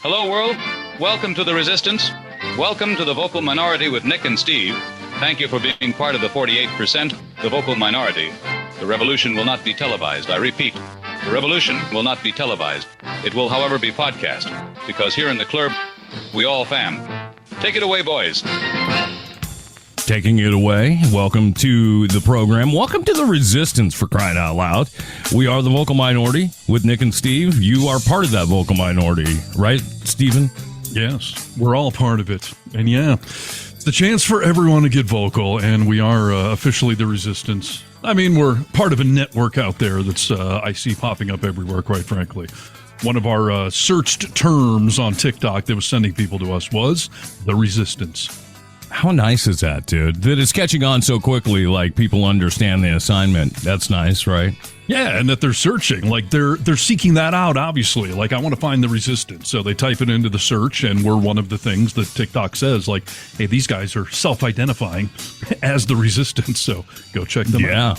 Hello, world. Welcome to the resistance. Welcome to the vocal minority with Nick and Steve. Thank you for being part of the 48%, the vocal minority. The revolution will not be televised. I repeat, the revolution will not be televised. It will, however, be podcast, because here in the club, we all fam. Take it away, boys. Taking it away. Welcome to the program. Welcome to the resistance, for crying out loud. We are the vocal minority with Nick and Steve. You are part of that vocal minority, right, Stephen? Yes, we're all part of it. And yeah, it's the chance for everyone to get vocal, and we are officially the resistance. I mean, we're part of a network out there that's I see popping up everywhere, quite frankly. One of our searched terms on TikTok that was sending people to us was the resistance. How nice is that, dude? That it's catching on so quickly, like people understand the assignment. That's nice, right? Yeah, and that they're searching, like they're seeking that out, obviously. Like, I want to find the resistance. So they type it into the search, and we're one of the things that TikTok says, like, hey, these guys are self-identifying as the resistance, so go check them out.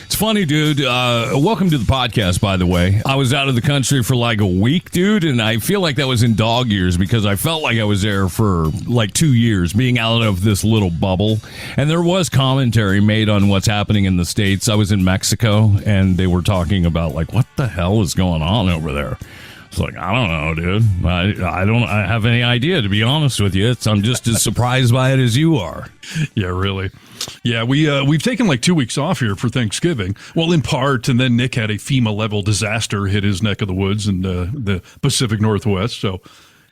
It's funny, dude. Welcome to the podcast, by the way. I was out of the country for like a week, dude, and I feel like that was in dog years because I felt like I was there for like 2 years, being out of this little bubble. And there was commentary made on what's happening in the States. I was in Mexico, and they were talking about, like, what the hell is going on over there? It's like, I don't know, dude. I don't have any idea, to be honest with you. I'm just as surprised by it as you are. Yeah, really. Yeah, we've taken like 2 weeks off here for Thanksgiving. Well, in part, and then Nick had a FEMA-level disaster hit his neck of the woods in the Pacific Northwest. So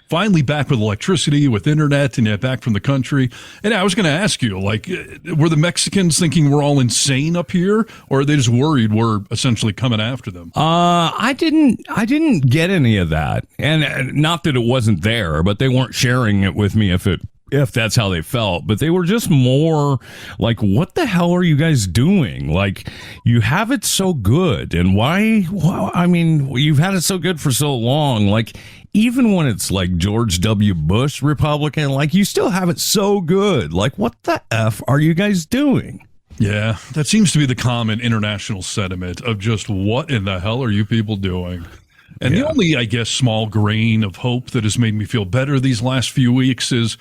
finally back with electricity, with internet, and yeah, back from the country. And I was going to ask you, like, were the Mexicans thinking we're all insane up here, or are they just worried we're essentially coming after them? I didn't get any of that, and not that it wasn't there, but they weren't sharing it with me if that's how they felt, but they were just more like, what the hell are you guys doing? Like, you have it so good, and why? Well, I mean, you've had it so good for so long. Like, even when it's like George W. Bush Republican, like, you still have it so good. Like, what the F are you guys doing? Yeah, that seems to be the common international sentiment of just, what in the hell are you people doing? And the only, I guess, small grain of hope that has made me feel better these last few weeks is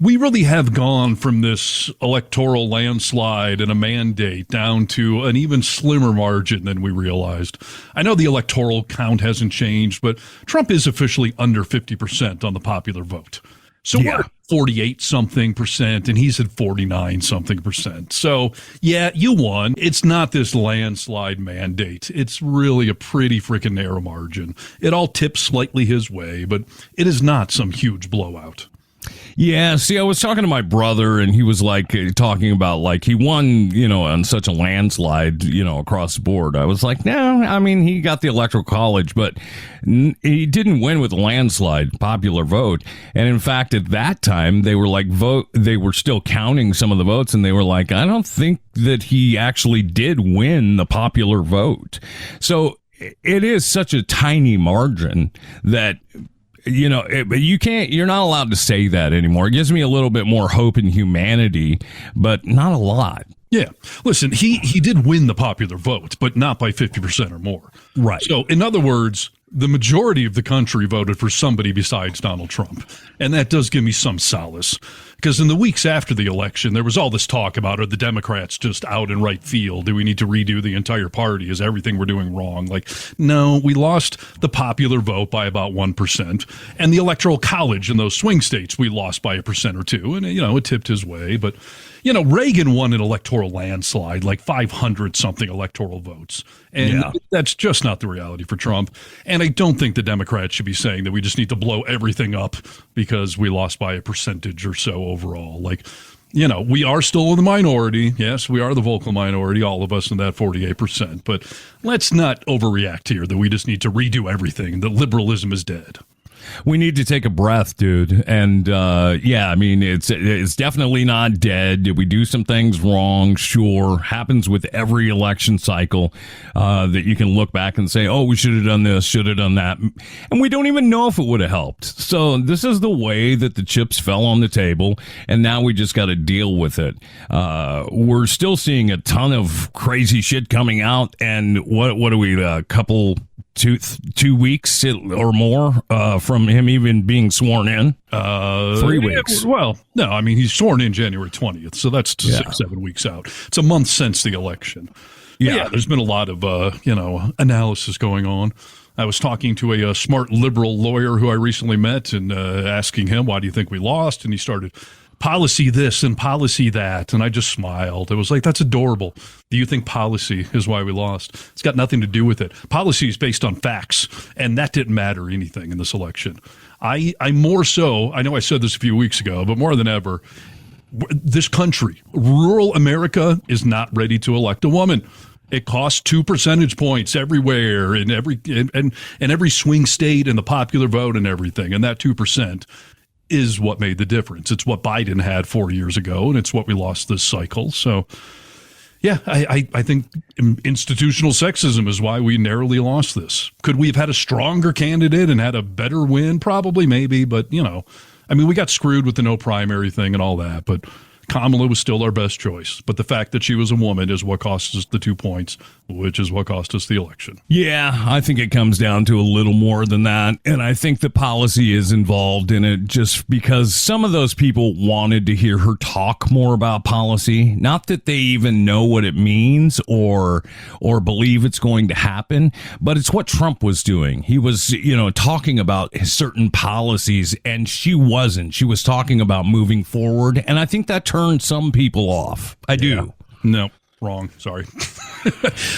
we really have gone from this electoral landslide and a mandate down to an even slimmer margin than we realized. I know the electoral count hasn't changed, but Trump is officially under 50% on the popular vote. So we're 48-something%, and he's at 49-something%. So, yeah, you won. It's not this landslide mandate. It's really a pretty freaking narrow margin. It all tips slightly his way, but it is not some huge blowout. Yeah, see, I was talking to my brother, and he was like talking about like he won, on such a landslide, across the board. I was like, no, I mean, he got the electoral college, but he didn't win with a landslide popular vote. And in fact, at that time, they were like they were still counting some of the votes, and they were like, I don't think that he actually did win the popular vote. So it is such a tiny margin that, but you're not allowed to say that anymore. It gives me a little bit more hope in humanity, but not a lot. Yeah. Listen, he did win the popular vote, but not by 50% or more. Right. So, in other words, the majority of the country voted for somebody besides Donald Trump. And that does give me some solace. Because in the weeks after the election, there was all this talk about, are the Democrats just out in right field? Do we need to redo the entire party? Is everything we're doing wrong? Like, no, we lost the popular vote by about 1%. And the Electoral College in those swing states, we lost by 1% or 2%. And, it tipped his way. But, Reagan won an electoral landslide, like 500-something electoral votes. And that's just not the reality for Trump. And I don't think the Democrats should be saying that we just need to blow everything up because we lost by a percentage or so overall. Like, we are still in the minority. Yes, we are the vocal minority, all of us in that 48%. But let's not overreact here that we just need to redo everything, that liberalism is dead. We need to take a breath, dude. And I mean, it's definitely not dead. Did we do some things wrong? Sure. Happens with every election cycle that you can look back and say, oh, we should have done this, should have done that. And we don't even know if it would have helped. So this is the way that the chips fell on the table. And now we just got to deal with it. We're still seeing a ton of crazy shit coming out. And what are we, a couple 2 weeks or more from him even being sworn in. 3 weeks. Well, no, I mean, he's sworn in January 20th, so that's 6-7 weeks out. It's a month since the election. Yeah, there's been a lot of analysis going on. I was talking to a smart liberal lawyer who I recently met and asking him, why do you think we lost? And he started policy this and policy that. And I just smiled. I was like, that's adorable. Do you think policy is why we lost? It's got nothing to do with it. Policy is based on facts, and that didn't matter anything in this election. I more so, I know I said this a few weeks ago, but more than ever, this country, rural America, is not ready to elect a woman. It costs 2 percentage points everywhere in every swing state and the popular vote and everything. And that 2% is what made the difference. It's what Biden had 4 years ago, and it's what we lost this cycle. So, yeah, I think institutional sexism is why we narrowly lost this. Could we have had a stronger candidate and had a better win? Probably, maybe. But, we got screwed with the no primary thing and all that. But Kamala was still our best choice, but the fact that she was a woman is what cost us the 2 points, which is what cost us the election. Yeah, I think it comes down to a little more than that, and I think the policy is involved in it just because some of those people wanted to hear her talk more about policy, not that they even know what it means or believe it's going to happen, but it's what Trump was doing. He was, talking about certain policies, and she wasn't. She was talking about moving forward, and I think that turned some people off. I do. No, wrong. Sorry.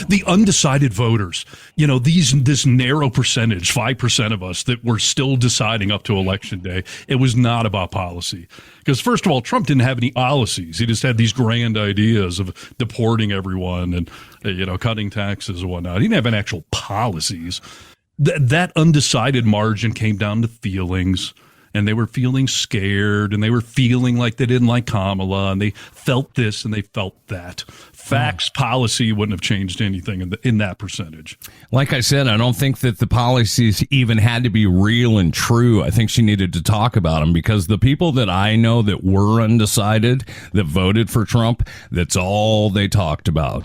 The undecided voters, this narrow percentage, 5% of us that were still deciding up to election day, it was not about policy. Because first of all, Trump didn't have any policies. He just had these grand ideas of deporting everyone and, cutting taxes and whatnot. He didn't have any actual policies. That undecided margin came down to feelings. And they were feeling scared, and they were feeling like they didn't like Kamala, and they felt this and they felt that. Facts, policy wouldn't have changed anything in that percentage. Like I said, I don't think that the policies even had to be real and true. I think she needed to talk about them because the people that I know that were undecided, that voted for Trump, that's all they talked about.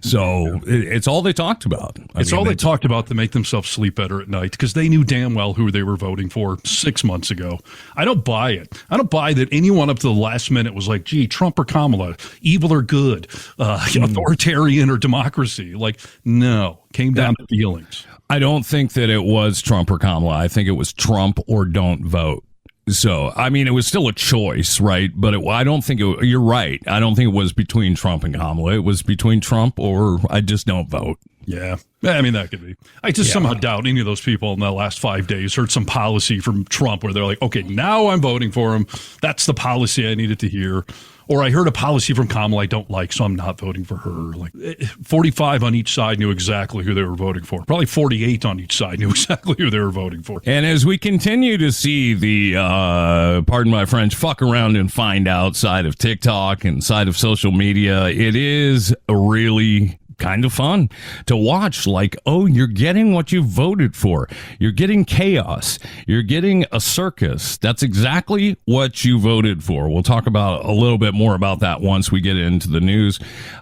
So it's all they talked about. It's all they talked about to make themselves sleep better at night because they knew damn well who they were voting for 6 months ago. I don't buy it. I don't buy that anyone up to the last minute was like, gee, Trump or Kamala, evil or good, authoritarian or democracy. Like, no, came down to feelings. I don't think that it was Trump or Kamala. I think it was Trump or don't vote. So, it was still a choice, right? But I don't think you're right. I don't think it was between Trump and Kamala. It was between Trump or I just don't vote. Yeah. That could be. I just somehow doubt any of those people in the last 5 days heard some policy from Trump where they're like, okay, now I'm voting for him. That's the policy I needed to hear. Or I heard a policy from Kamala I don't like, so I'm not voting for her. Like 45 on each side knew exactly who they were voting for. Probably 48 on each side knew exactly who they were voting for. And as we continue to see the, pardon my French, fuck around and find out side of TikTok and side of social media, it is a really kind of fun to watch. Like, oh, you're getting what you voted for. You're getting chaos. You're getting a circus. That's exactly what you voted for. We'll talk about a little bit more about that once we get into the news.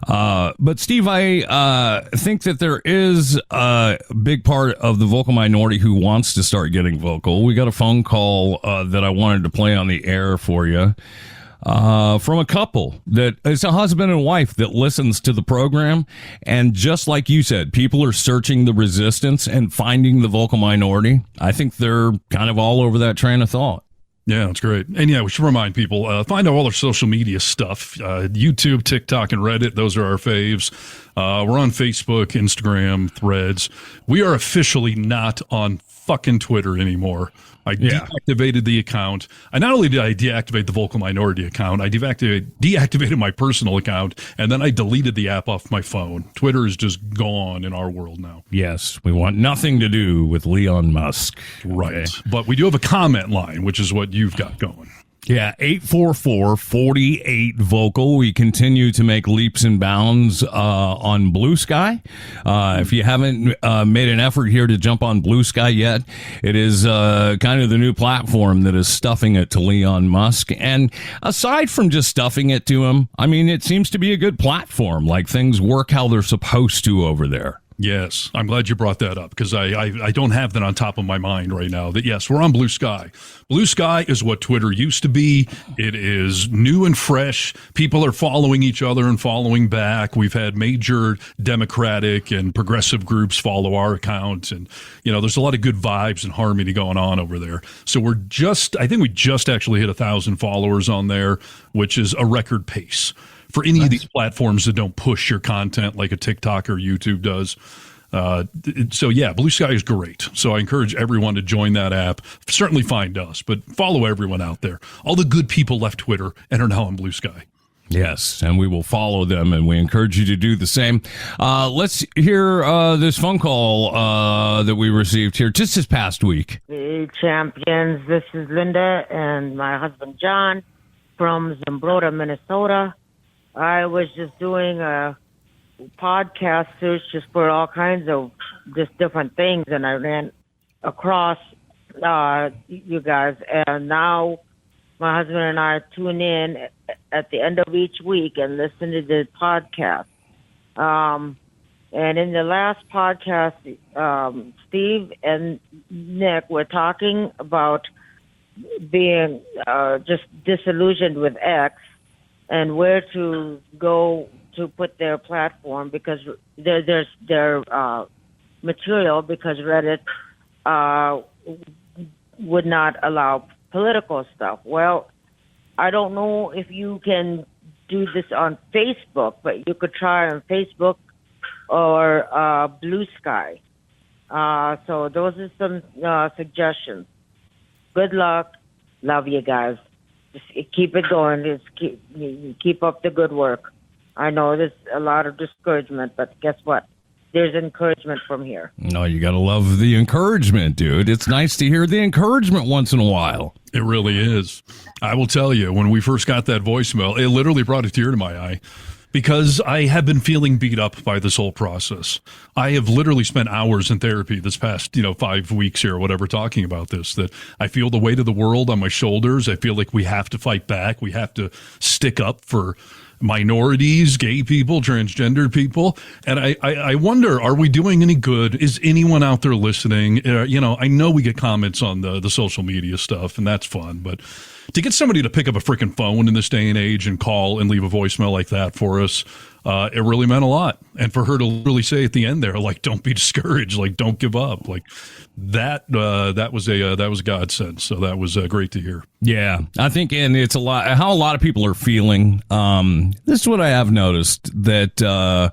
But Steve, I think that there is a big part of the vocal minority who wants to start getting vocal. We got a phone call that I wanted to play on the air for you. From a couple that it's a husband and wife that listens to the program. And just like you said, people are searching the resistance and finding the vocal minority. I think they're kind of all over that train of thought. Yeah, that's great. And we should remind people, find out all our social media stuff, YouTube, TikTok, and Reddit. Those are our faves. We're on Facebook, Instagram, Threads. We are officially not on fucking Twitter anymore. I deactivated the account. Not only did I deactivate the vocal minority account, I deactivated my personal account, and then I deleted the app off my phone. Twitter is just gone in our world now. Yes, we want nothing to do with Elon Musk. Right. Okay. But we do have a comment line, which is what you've got going. Yeah, 844-48-VOCAL. We continue to make leaps and bounds on Blue Sky. If you haven't made an effort here to jump on Blue Sky yet, it is kind of the new platform that is stuffing it to Elon Musk. And aside from just stuffing it to him, it seems to be a good platform. Like, things work how they're supposed to over there. Yes, I'm glad you brought that up because I don't have that on top of my mind right now. That yes, we're on Blue Sky. Blue Sky is what Twitter used to be. It is new and fresh. People are following each other and following back. We've had major Democratic and progressive groups follow our account, and there's a lot of good vibes and harmony going on over there. So I think we just actually hit 1,000 followers on there, which is a record pace for any of these platforms that don't push your content like a TikTok or YouTube does. So yeah, Blue Sky is great. So I encourage everyone to join that app. Certainly find us, but follow everyone out there. All the good people left Twitter and are now on Blue Sky. Yes, and we will follow them, and we encourage you to do the same. Let's hear this phone call that we received here just this past week. Hey, champions. This is Linda and my husband John from Zumbrota, Minnesota. I was just doing a podcast search just for all kinds of just different things, and I ran across you guys. And now my husband and I tune in at the end of each week and listen to the podcast. And in the last podcast, Steve and Nick were talking about being just disillusioned with X and where to go to put their platform because their material because Reddit would not allow political stuff. Well, I don't know if you can do this on Facebook, but you could try on Facebook or Blue Sky. So those are some suggestions. Good luck. Love you guys. Just keep it going. Just keep up the good work. I know there's a lot of discouragement, but guess what? There's encouragement from here. No, you got to love the encouragement, dude. It's nice to hear the encouragement once in a while. It really is. I will tell you, when we first got that voicemail, it literally brought a tear to my eye because I have been feeling beat up by this whole process. I have literally spent hours in therapy this past, 5 weeks here or whatever talking about this, that I feel the weight of the world on my shoulders. I feel like we have to fight back. We have to stick up for minorities, gay people, transgender people. And I wonder, are we doing any good? Is anyone out there listening? I know we get comments on the social media stuff, and that's fun, but to get somebody to pick up a freaking phone in this day and age and call and leave a voicemail like that for us, it really meant a lot. And for her to really say at the end there, like, don't be discouraged, like, don't give up, like that was a godsend. So that was great to hear. Yeah, I think, and it's how a lot of people are feeling. This is what I have noticed, that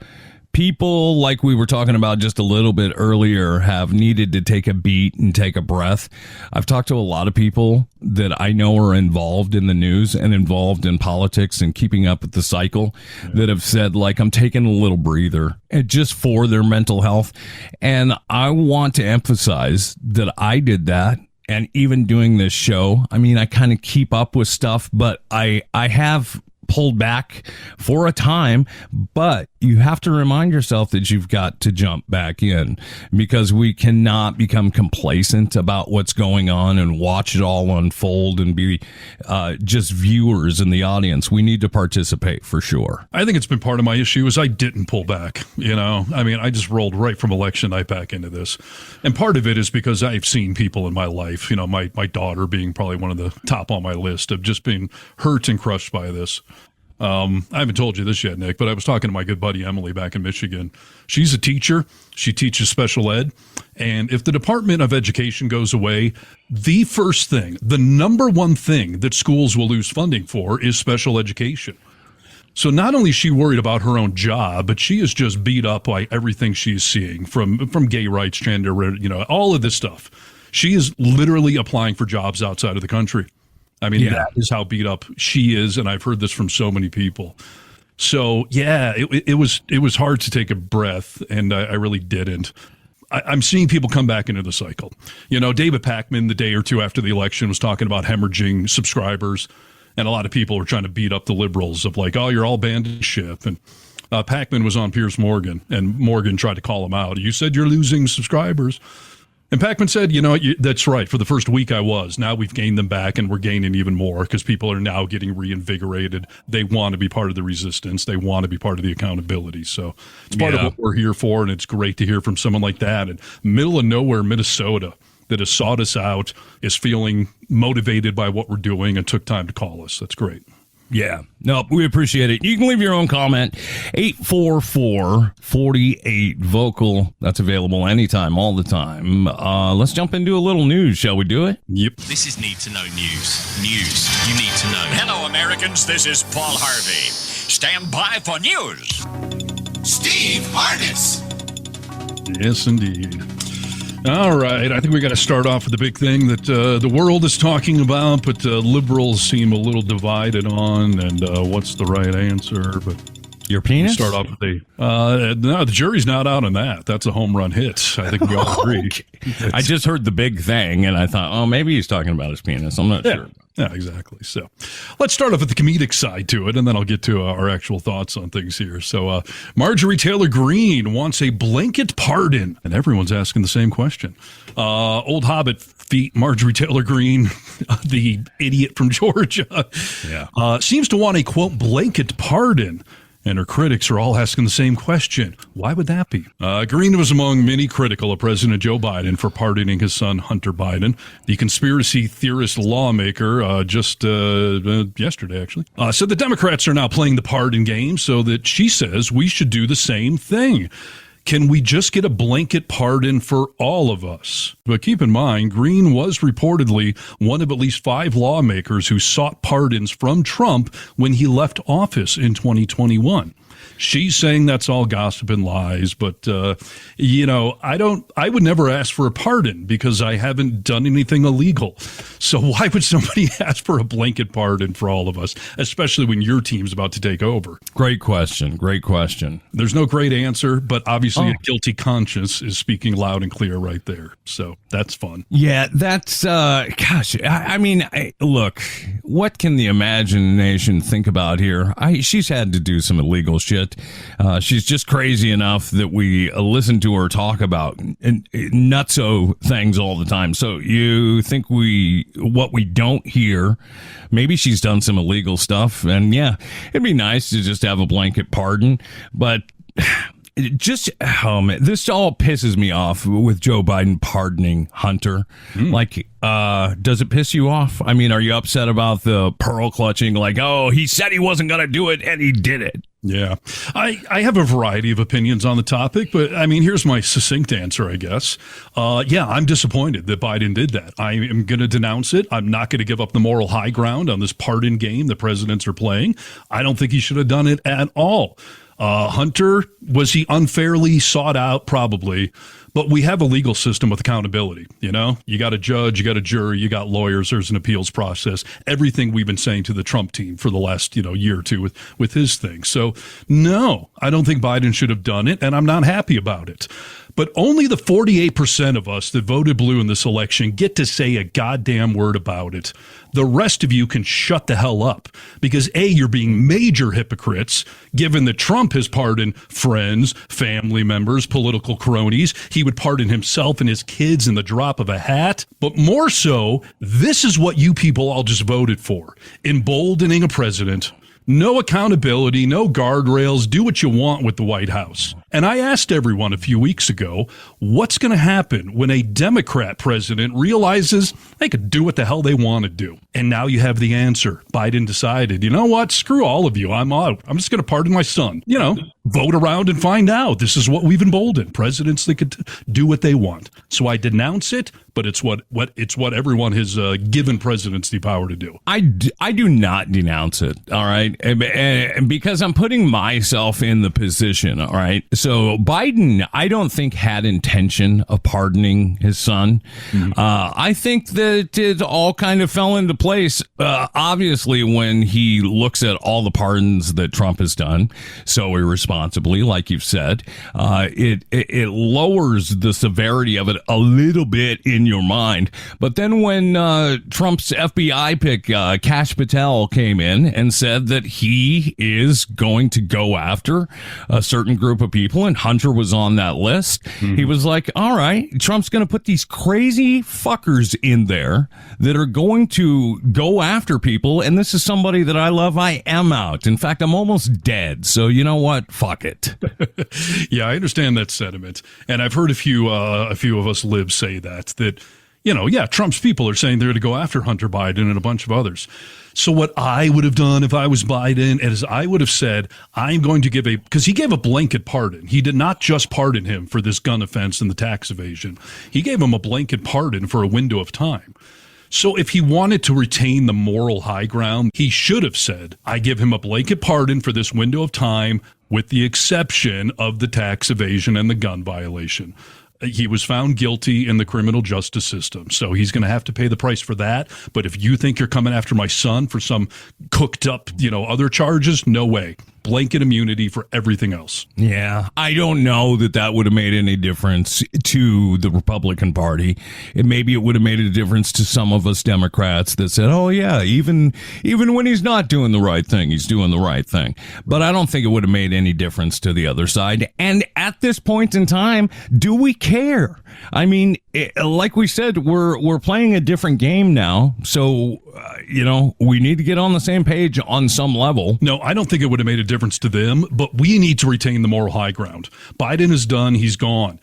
people, like we were talking about just a little bit earlier, have needed to take a beat and take a breath. I've talked to a lot of people that I know are involved in the news and involved in politics and keeping up with the cycle that have said, like, I'm taking a little breather and just for their mental health. And I want to emphasize that I did that. And even doing this show, I mean, I kind of keep up with stuff, but I have pulled back for a time, but you have to remind yourself that you've got to jump back in because we cannot become complacent about what's going on and watch it all unfold and be just viewers in the audience. We need to participate for sure. I think it's been part of my issue is I didn't pull back. I mean, I just rolled right from election night back into this. And part of it is because I've seen people in my life, my daughter being probably one of the top on my list of just being hurt and crushed by this. I haven't told you this yet, Nick, but I was talking to my good buddy Emily back in Michigan. She's a teacher. She teaches special ed. And if the Department of Education goes away, the first thing, the number one thing that schools will lose funding for is special education. So not only is she worried about her own job, but she is just beat up by everything she's seeing from gay rights, gender, all of this stuff. She is literally applying for jobs outside of the country. I mean, that is how beat up she is, and I've heard this from so many people. So, yeah, it was hard to take a breath, and I really didn't. I'm seeing people come back into the cycle. David Pakman, the day or two after the election, was talking about hemorrhaging subscribers, and a lot of people were trying to beat up the liberals of like, oh, you're all bandit ship. And Pakman was on Piers Morgan, and Morgan tried to call him out. You said you're losing subscribers. And Packman said, that's right. For the first week I was. Now we've gained them back, and we're gaining even more because people are now getting reinvigorated. They want to be part of the resistance. They want to be part of the accountability. So it's part of what we're here for, and it's great to hear from someone like that. And middle of nowhere, Minnesota, that has sought us out, is feeling motivated by what we're doing and took time to call us. That's great. Yeah. No, we appreciate it. You can leave your own comment. 844-48-VOCAL. That's available anytime, all the time. Let's jump into a little news. Shall we do it? Yep. This is Need to Know News. News you need to know. Hello, Americans. This is Paul Harvey. Stand by for news. Steve Harness. Yes, indeed. All right, I think we got to start off with the big thing that the world is talking about, but liberals seem a little divided on, and what's the right answer? But your penis? Start off with no, the jury's not out on that. That's a home run hit. I think we all agree. Okay. I just heard the big thing, and I thought, maybe he's talking about his penis. I'm not sure. Yeah, exactly. So let's start off with the comedic side to it, and then I'll get to our actual thoughts on things here. So Marjorie Taylor Greene wants a blanket pardon, and everyone's asking the same question. Old Hobbit feet, Marjorie Taylor Greene, the idiot from Georgia, seems to want a, quote, blanket pardon. And her critics are all asking the same question. Why would that be? Greene was among many critical of President Joe Biden for pardoning his son, Hunter Biden. The conspiracy theorist lawmaker just yesterday, actually, said the Democrats are now playing the pardon game so that she says we should do the same thing. Can we just get a blanket pardon for all of us? But keep in mind, Greene was reportedly one of at least 5 lawmakers who sought pardons from Trump when he left office in 2021. She's saying that's all gossip and lies, but, I would never ask for a pardon because I haven't done anything illegal. So why would somebody ask for a blanket pardon for all of us, especially when your team's about to take over? Great question. Great question. There's no great answer, but obviously a guilty conscience is speaking loud and clear right there. So that's fun. Yeah, that's, look, what can the imagination think about here? She's had to do some illegal shit. She's just crazy enough that we listen to her talk about nutso things all the time. So you think what we don't hear, maybe she's done some illegal stuff, and yeah, it'd be nice to just have a blanket pardon, but this all pisses me off with Joe Biden pardoning Hunter. Does it piss you off? I mean, are you upset about the pearl clutching? He said he wasn't going to do it and he did it. Yeah, I have a variety of opinions on the topic, but I mean, here's my succinct answer, I guess. I'm disappointed that Biden did that. I am going to denounce it. I'm not going to give up the moral high ground on this pardon game the presidents are playing. I don't think he should have done it at all. Hunter, was he unfairly sought out? Probably. But we have a legal system with accountability. You got a judge, you got a jury, you got lawyers, there's an appeals process, everything we've been saying to the Trump team for the last, year or two with his thing. So no, I don't think Biden should have done it, and I'm not happy about it. But only the 48% of us that voted blue in this election get to say a goddamn word about it. The rest of you can shut the hell up because A, you're being major hypocrites, given that Trump has pardoned friends, family members, political cronies. He would pardon himself and his kids in the drop of a hat. But more so, this is what you people all just voted for. Emboldening a president. No accountability, no guardrails, do what you want with the White House. And I asked everyone a few weeks ago, what's going to happen when a Democrat president realizes they could do what the hell they want to do? And now you have the answer. Biden decided, you know what? Screw all of you. I'm out. I'm just going to pardon my son. Vote around and find out. This is what we've emboldened. Presidents, they could do what they want. So I denounce it, but it's what everyone has given presidents the power to do. I do not denounce it, all right? And because I'm putting myself in the position, all right? So Biden, I don't think had intention of pardoning his son. Mm-hmm. I think that it all kind of fell into place, obviously, when he looks at all the pardons that Trump has done. So irresponsible. responsibly, like you've said. It lowers the severity of it a little bit in your mind. But then when Trump's FBI pick, Kash Patel, came in and said that he is going to go after a certain group of people, and Hunter was on that list, he was like, all right, Trump's going to put these crazy fuckers in there that are going to go after people, and this is somebody that I love. I am out. In fact, I'm almost dead. So you know what? Fuck it. Yeah, I understand that sentiment. And I've heard a few of us libs say that, Trump's people are saying they're to go after Hunter Biden and a bunch of others. So what I would have done if I was Biden is I would have said, I'm going to because he gave a blanket pardon. He did not just pardon him for this gun offense and the tax evasion. He gave him a blanket pardon for a window of time. So if he wanted to retain the moral high ground, he should have said, I give him a blanket pardon for this window of time with the exception of the tax evasion and the gun violation. He was found guilty in the criminal justice system, so he's going to have to pay the price for that. But if you think you're coming after my son for some cooked up, other charges, no way. Blanket immunity for everything else. Yeah, I don't know that would have made any difference to the Republican Party. Maybe it would have made a difference to some of us Democrats that said, oh, yeah, even when he's not doing the right thing, he's doing the right thing. But I don't think it would have made any difference to the other side. And at this point in time, do we care? I mean, like we said, we're playing a different game now. So, we need to get on the same page on some level. No, I don't think it would have made a difference to them, but we need to retain the moral high ground. Biden is done. He's gone.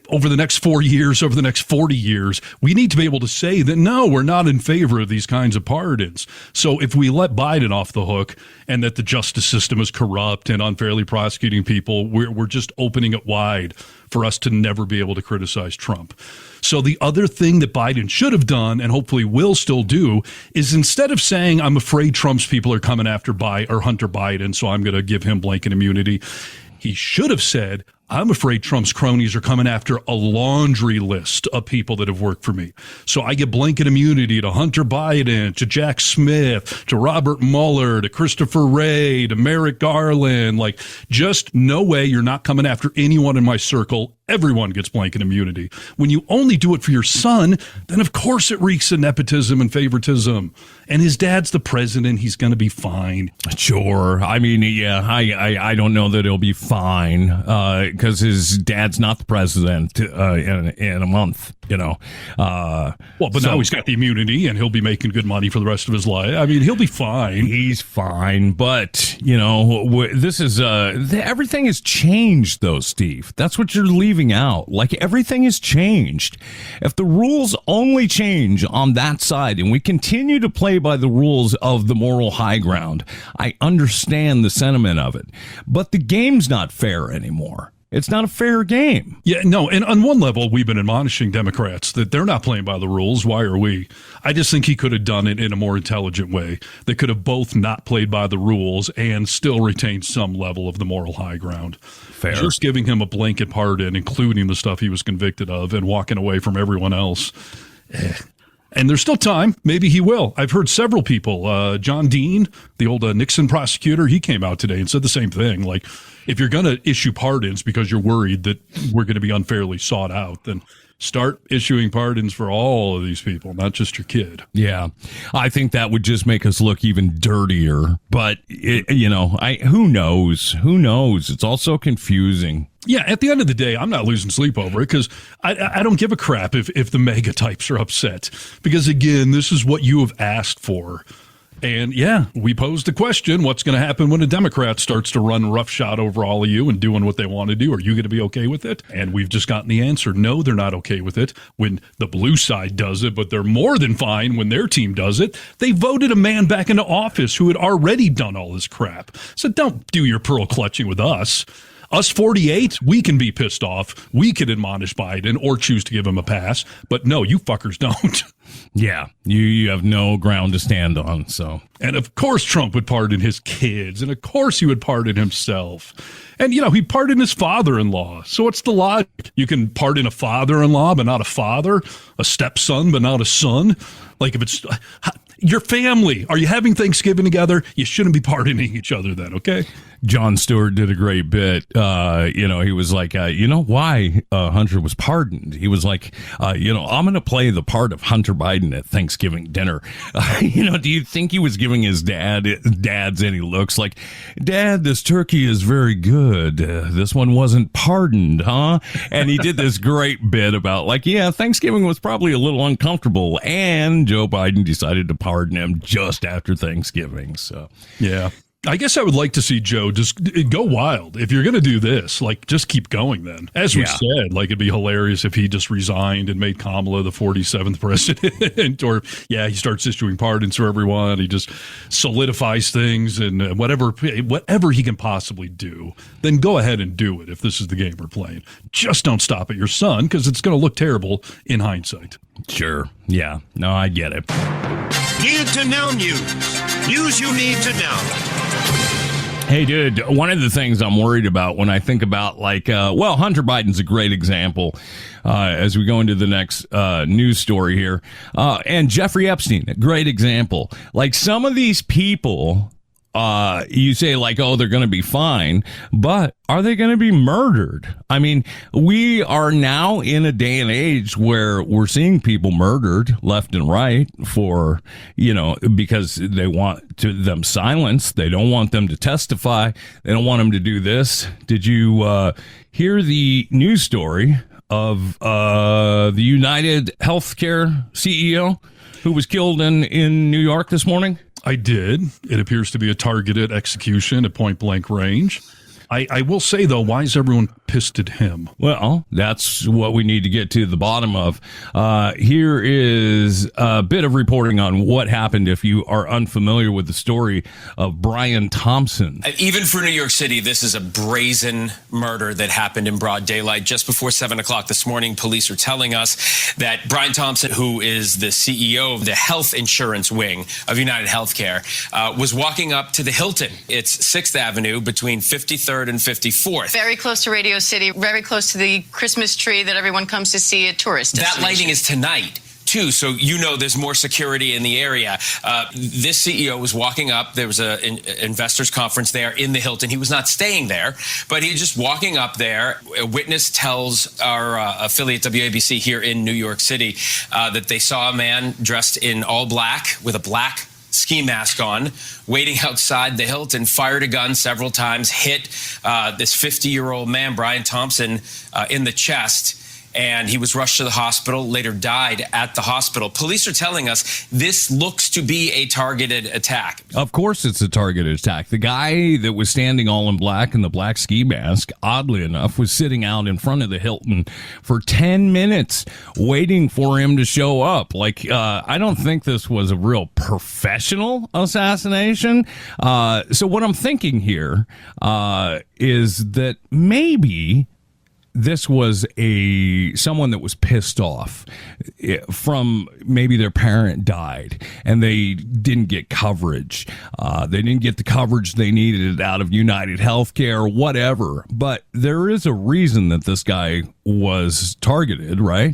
Over the next 4 years, over the next 40 years, we need to be able to say that, no, we're not in favor of these kinds of pardons. So if we let Biden off the hook and that the justice system is corrupt and unfairly prosecuting people, we're just opening it wide for us to never be able to criticize Trump. So the other thing that Biden should have done, and hopefully will still do, is instead of saying, I'm afraid Trump's people are coming after Hunter Biden, so I'm going to give him blanket immunity, he should have said, I'm afraid Trump's cronies are coming after a laundry list of people that have worked for me. So I get blanket immunity to Hunter Biden, to Jack Smith, to Robert Mueller, to Christopher Wray, to Merrick Garland. Like, just no way, you're not coming after anyone in my circle. Everyone gets blanket immunity. When you only do it for your son, then of course it reeks of nepotism and favoritism. And his dad's the president. He's going to be fine. Sure. I mean, yeah, I don't know that he'll be fine because his dad's not the president in a month, Well, but now he's got the immunity and he'll be making good money for the rest of his life. I mean, he'll be fine. He's fine. But, this is everything has changed, though, Steve. That's what you're leaving out. Like, everything has changed. If the rules only change on that side and we continue to play by the rules of the moral high ground, I understand the sentiment of it. But the game's not fair anymore. It's not a fair game. Yeah, no, and on one level, we've been admonishing Democrats that they're not playing by the rules. Why are we? I just think he could have done it in a more intelligent way. They could have both not played by the rules and still retained some level of the moral high ground. Fair. Just giving him a blanket pardon, including the stuff he was convicted of, and walking away from everyone else. And there's still time. Maybe he will. I've heard several people. John Dean, the old Nixon prosecutor, he came out today and said the same thing. Like, if you're going to issue pardons because you're worried that we're going to be unfairly sought out, then start issuing pardons for all of these people, not just your kid. Yeah, I think that would just make us look even dirtier. But, who knows? Who knows? It's all so confusing. Yeah, at the end of the day, I'm not losing sleep over it because I don't give a crap if the mega types are upset. Because, again, this is what you have asked for. And, yeah, we posed the question, what's going to happen when a Democrat starts to run roughshod over all of you and doing what they want to do? Are you going to be okay with it? And we've just gotten the answer. No, they're not okay with it when the blue side does it, but they're more than fine when their team does it. They voted a man back into office who had already done all this crap. So don't do your pearl clutching with us. Us 48, we can be pissed off. We can admonish Biden or choose to give him a pass. But no, you fuckers don't. Yeah, you have no ground to stand on. So, and of course Trump would pardon his kids. And of course he would pardon himself. And, he pardoned his father-in-law. So what's the logic? You can pardon a father-in-law but not a father, a stepson but not a son. Like, if it's your family, are you having Thanksgiving together? You shouldn't be pardoning each other then, okay? Jon Stewart did a great bit. He was like, why Hunter was pardoned? He was like, I'm going to play the part of Hunter Biden at Thanksgiving dinner. Do you think he was giving his dads any looks like, Dad, this turkey is very good. This one wasn't pardoned, huh? And he did this great bit about Thanksgiving was probably a little uncomfortable, and Joe Biden decided to pardon him just after Thanksgiving. So, yeah. I guess I would like to see Joe just go wild. If you're going to do this, just keep going then. As we said, it'd be hilarious if he just resigned and made Kamala the 47th president. Or, he starts issuing pardons for everyone. He just solidifies things and whatever he can possibly do, then go ahead and do it if this is the game we're playing. Just don't stop at your son, because it's going to look terrible in hindsight. Sure. Yeah. No, I get it. Need to know news. News you need to know. Hey, dude, one of the things I'm worried about when I think about, Hunter Biden's a great example as we go into the next news story here. And Jeffrey Epstein, a great example. Some of these people, you say they're going to be fine, but are they going to be murdered? I mean, we are now in a day and age where we're seeing people murdered left and right for, because they want them silenced. They don't want them to testify. They don't want them to do this. Did you hear the news story of the United Healthcare CEO who was killed in New York this morning? I did. It appears to be a targeted execution at point blank range. I will say, though, why is everyone pissed at him? Well, that's what we need to get to the bottom of. Here is a bit of reporting on what happened if you are unfamiliar with the story of Brian Thompson. Even for New York City, this is a brazen murder that happened in broad daylight. Just before 7 o'clock this morning, police are telling us that Brian Thompson, who is the CEO of the health insurance wing of United Healthcare, was walking up to the Hilton. It's 6th Avenue between 53rd and 54th. Very close to Radio City, very close to the Christmas tree that everyone comes to see at tourist destinations. That lighting is tonight, too, so there's more security in the area. This CEO was walking up. There was an investors conference there in the Hilton. He was not staying there, but he was just walking up there. A witness tells our affiliate WABC here in New York City that they saw a man dressed in all black with a black ski mask on, waiting outside the Hilton, fired a gun several times, hit this 50-year-old man, Brian Thompson, in the chest. And he was rushed to the hospital, later died at the hospital. Police are telling us this looks to be a targeted attack. Of course it's a targeted attack. The guy that was standing all in black in the black ski mask, oddly enough, was sitting out in front of the Hilton for 10 minutes waiting for him to show up. I don't think this was a real professional assassination. So what I'm thinking here is that maybe this was someone that was pissed off from maybe their parent died and they didn't get coverage. They didn't get the coverage they needed out of United Healthcare, whatever. But there is a reason that this guy was targeted, right?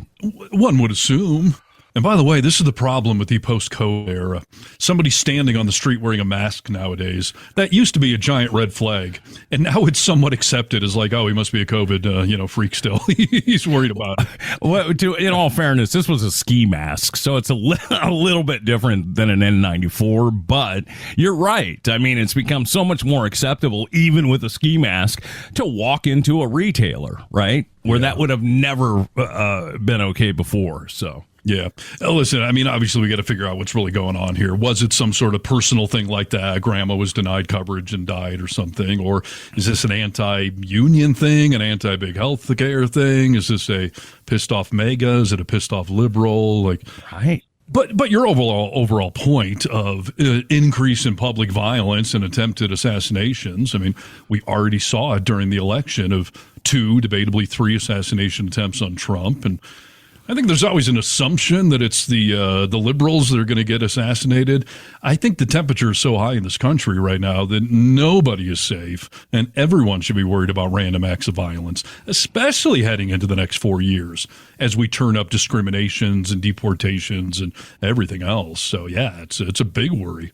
One would assume. And by the way, this is the problem with the post-COVID era. Somebody standing on the street wearing a mask nowadays, that used to be a giant red flag. And now it's somewhat accepted as he must be a COVID, freak still. He's worried about it. Well, in all fairness, this was a ski mask, so it's a little bit different than an N94, but you're right. I mean, it's become so much more acceptable, even with a ski mask, to walk into a retailer, right? Where that would have never been okay before, so... Yeah. Listen, I mean, obviously we got to figure out what's really going on here. Was it some sort of personal thing like that? Grandma was denied coverage and died or something? Or is this an anti-union thing, an anti-big health care thing? Is this a pissed off MAGA? Is it a pissed off liberal? Right. But your overall point of increase in public violence and attempted assassinations, I mean, we already saw it during the election of 2, debatably 3 assassination attempts on Trump. And I think there's always an assumption that it's the liberals that are going to get assassinated. I think the temperature is so high in this country right now that nobody is safe, and everyone should be worried about random acts of violence, especially heading into the next 4 years as we turn up discriminations and deportations and everything else. So, yeah, it's a big worry.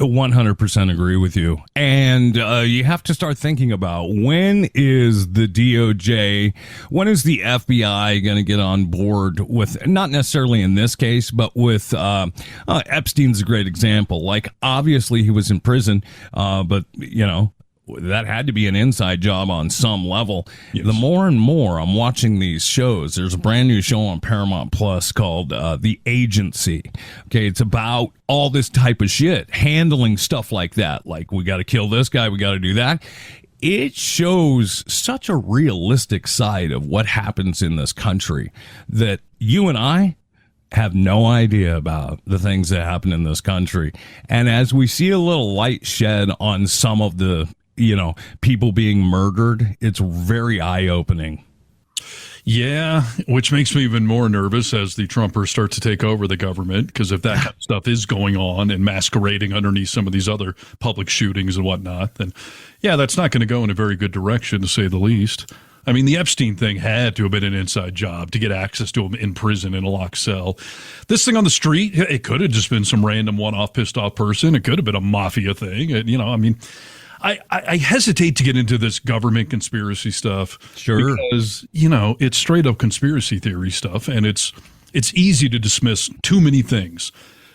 100% agree with you. And you have to start thinking about, when is the DOJ, when is the FBI going to get on board with, not necessarily in this case, but with Epstein's a great example. Like, obviously he was in prison, but, that had to be an inside job on some level. Yes. The more and more I'm watching these shows, there's a brand new show on Paramount Plus called The Agency. Okay, it's about all this type of shit, handling stuff like that. Like, we got to kill this guy, we got to do that. It shows such a realistic side of what happens in this country that you and I have no idea about the things that happen in this country. And as we see a little light shed on some of the people being murdered, it's very eye-opening. Yeah, which makes me even more nervous as the Trumpers start to take over the government, because if that kind of stuff is going on and masquerading underneath some of these other public shootings and whatnot, then yeah, that's not going to go in a very good direction, to say the least. I mean, the Epstein thing had to have been an inside job to get access to him in prison in a locked cell. This thing on the street, it could have just been some random one-off pissed off person. It could have been a mafia thing. I hesitate to get into this government conspiracy stuff. Sure. Because, it's straight up conspiracy theory stuff, and it's easy to dismiss too many things.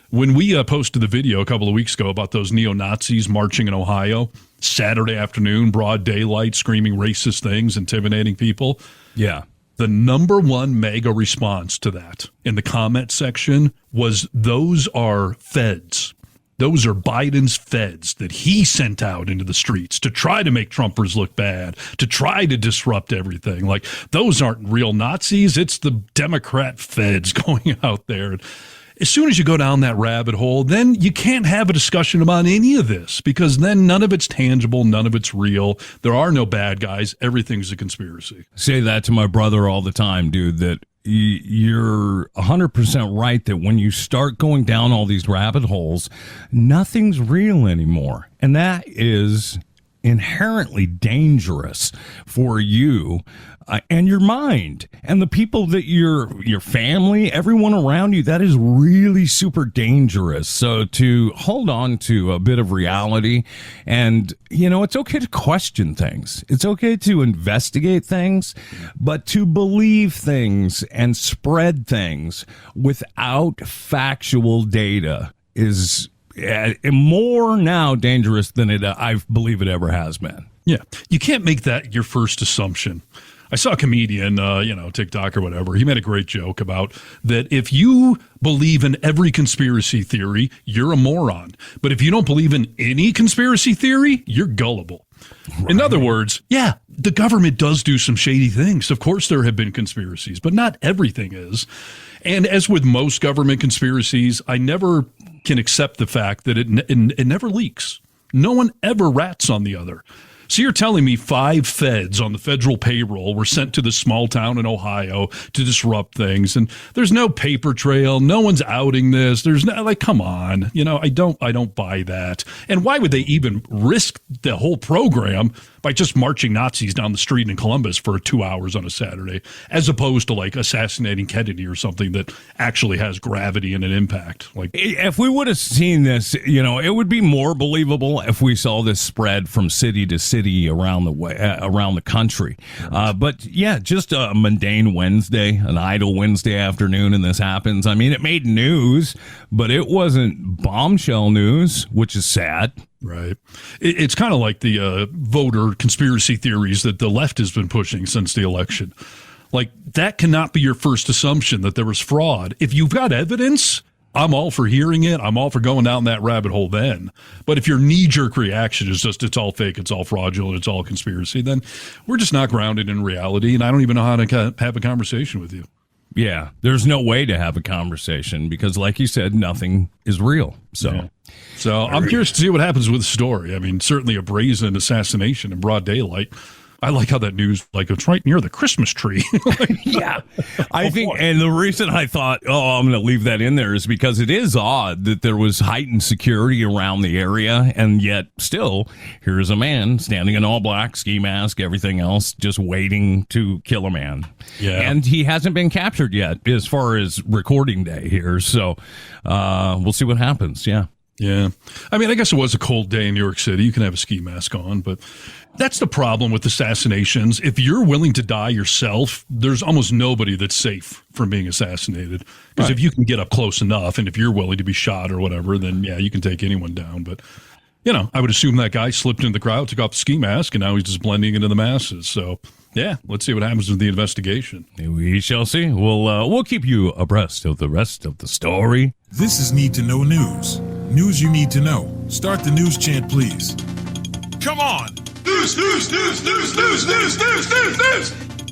When we posted the video a couple of weeks ago about those neo-Nazis marching in Ohio, Saturday afternoon, broad daylight, screaming racist things, intimidating people. Yeah. The number one mega response to that in the comment section was, those are feds. Those are Biden's feds that he sent out into the streets to try to make Trumpers look bad, to try to disrupt everything. Like, those aren't real Nazis. It's the Democrat feds going out there. As soon as you go down that rabbit hole, then you can't have a discussion about any of this, because then none of it's tangible, none of it's real. There are no bad guys. Everything's a conspiracy. Say that to my brother all the time, dude, that you're 100% right that when you start going down all these rabbit holes, nothing's real anymore. And that is inherently dangerous for you and your mind and the people that your family, everyone around you. That is really super dangerous. So to hold on to a bit of reality, and it's okay to question things, it's okay to investigate things, but to believe things and spread things without factual data is more now dangerous than I believe it ever has been. Yeah, you can't make that your first assumption. I saw a comedian, TikTok or whatever. He made a great joke about that. If you believe in every conspiracy theory, you're a moron. But if you don't believe in any conspiracy theory, you're gullible. Right. In other words, yeah, the government does do some shady things. Of course, there have been conspiracies, but not everything is. And as with most government conspiracies, I never can accept the fact that it never leaks. No one ever rats on the other. So you're telling me 5 feds on the federal payroll were sent to this small town in Ohio to disrupt things, and there's no paper trail. No one's outing this. There's no, come on. I don't buy that. And why would they even risk the whole program by just marching Nazis down the street in Columbus for 2 hours on a Saturday, as opposed to assassinating Kennedy or something that actually has gravity and an impact? If we would have seen this, it would be more believable if we saw this spread from city to city around the country. But yeah, just a mundane Wednesday, an idle Wednesday afternoon, and this happens. I mean, it made news, but it wasn't bombshell news, which is sad. Right. It's kind of like the voter conspiracy theories that the left has been pushing since the election. That cannot be your first assumption, that there was fraud. If you've got evidence, I'm all for hearing it. I'm all for going down that rabbit hole then. But if your knee-jerk reaction is just it's all fake, it's all fraudulent, it's all conspiracy, then we're just not grounded in reality, and I don't even know how to have a conversation with you. Yeah, there's no way to have a conversation because, like you said, nothing is real. So I'm curious to see what happens with the story. I mean, certainly a brazen assassination in broad daylight. I like how that news, it's right near the Christmas tree. Yeah. I think, and the reason I thought, I'm going to leave that in there is because it is odd that there was heightened security around the area, and yet still, here's a man standing in all black, ski mask, everything else, just waiting to kill a man. Yeah. And he hasn't been captured yet as far as recording day here, so we'll see what happens, yeah. Yeah. I mean, I guess it was a cold day in New York City. You can have a ski mask on, but that's the problem with assassinations. If you're willing to die yourself, there's almost nobody that's safe from being assassinated. Because if you can get up close enough, and if you're willing to be shot or whatever, then yeah, you can take anyone down. But, I would assume that guy slipped into the crowd, took off the ski mask, and now he's just blending into the masses. So, yeah, let's see what happens with the investigation. We shall see. We'll keep you abreast of the rest of the story. This is Need to Know News. News you need to know. Start the news chant, please. Come on. News.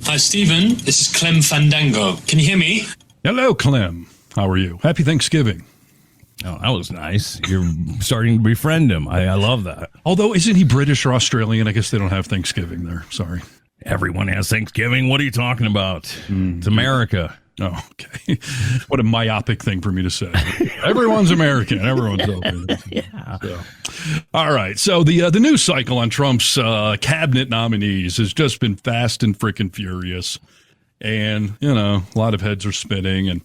Hi, Stephen. This is Clem Fandango. Can you hear me? Hello, Clem. How are you? Happy Thanksgiving. Oh, that was nice. You're starting to befriend him. I love that. Although, isn't he British or Australian? I guess they don't have Thanksgiving there. Sorry. Everyone has Thanksgiving. What are you talking about? It's America. Oh, okay. What a myopic thing for me to say. Everyone's American. Everyone's open. Yeah. So. All right. So the news cycle on Trump's cabinet nominees has just been fast and freaking furious. And, a lot of heads are spinning. And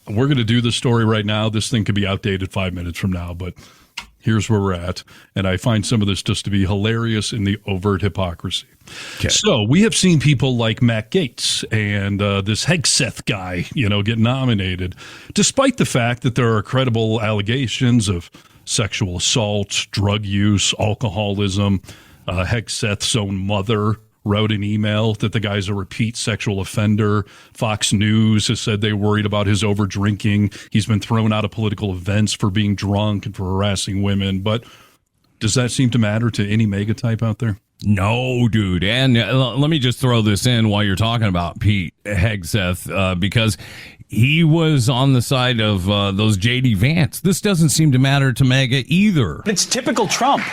we're going to do the story right now. This thing could be outdated 5 minutes from now, but here's where we're at. And I find some of this just to be hilarious in the overt hypocrisy. Okay. So we have seen people like Matt Gaetz and this Hegseth guy, get nominated, despite the fact that there are credible allegations of sexual assault, drug use, alcoholism. Hegseth's own mother wrote an email that the guy's a repeat sexual offender. Fox News has said they're worried about his over drinking. He's been thrown out of political events for being drunk and for harassing women. But does that seem to matter to any mega type out there? No, dude. And let me just throw this in while you're talking about Pete Hegseth, because he was on the side of those J.D. Vance. This doesn't seem to matter to MAGA either. It's typical Trump.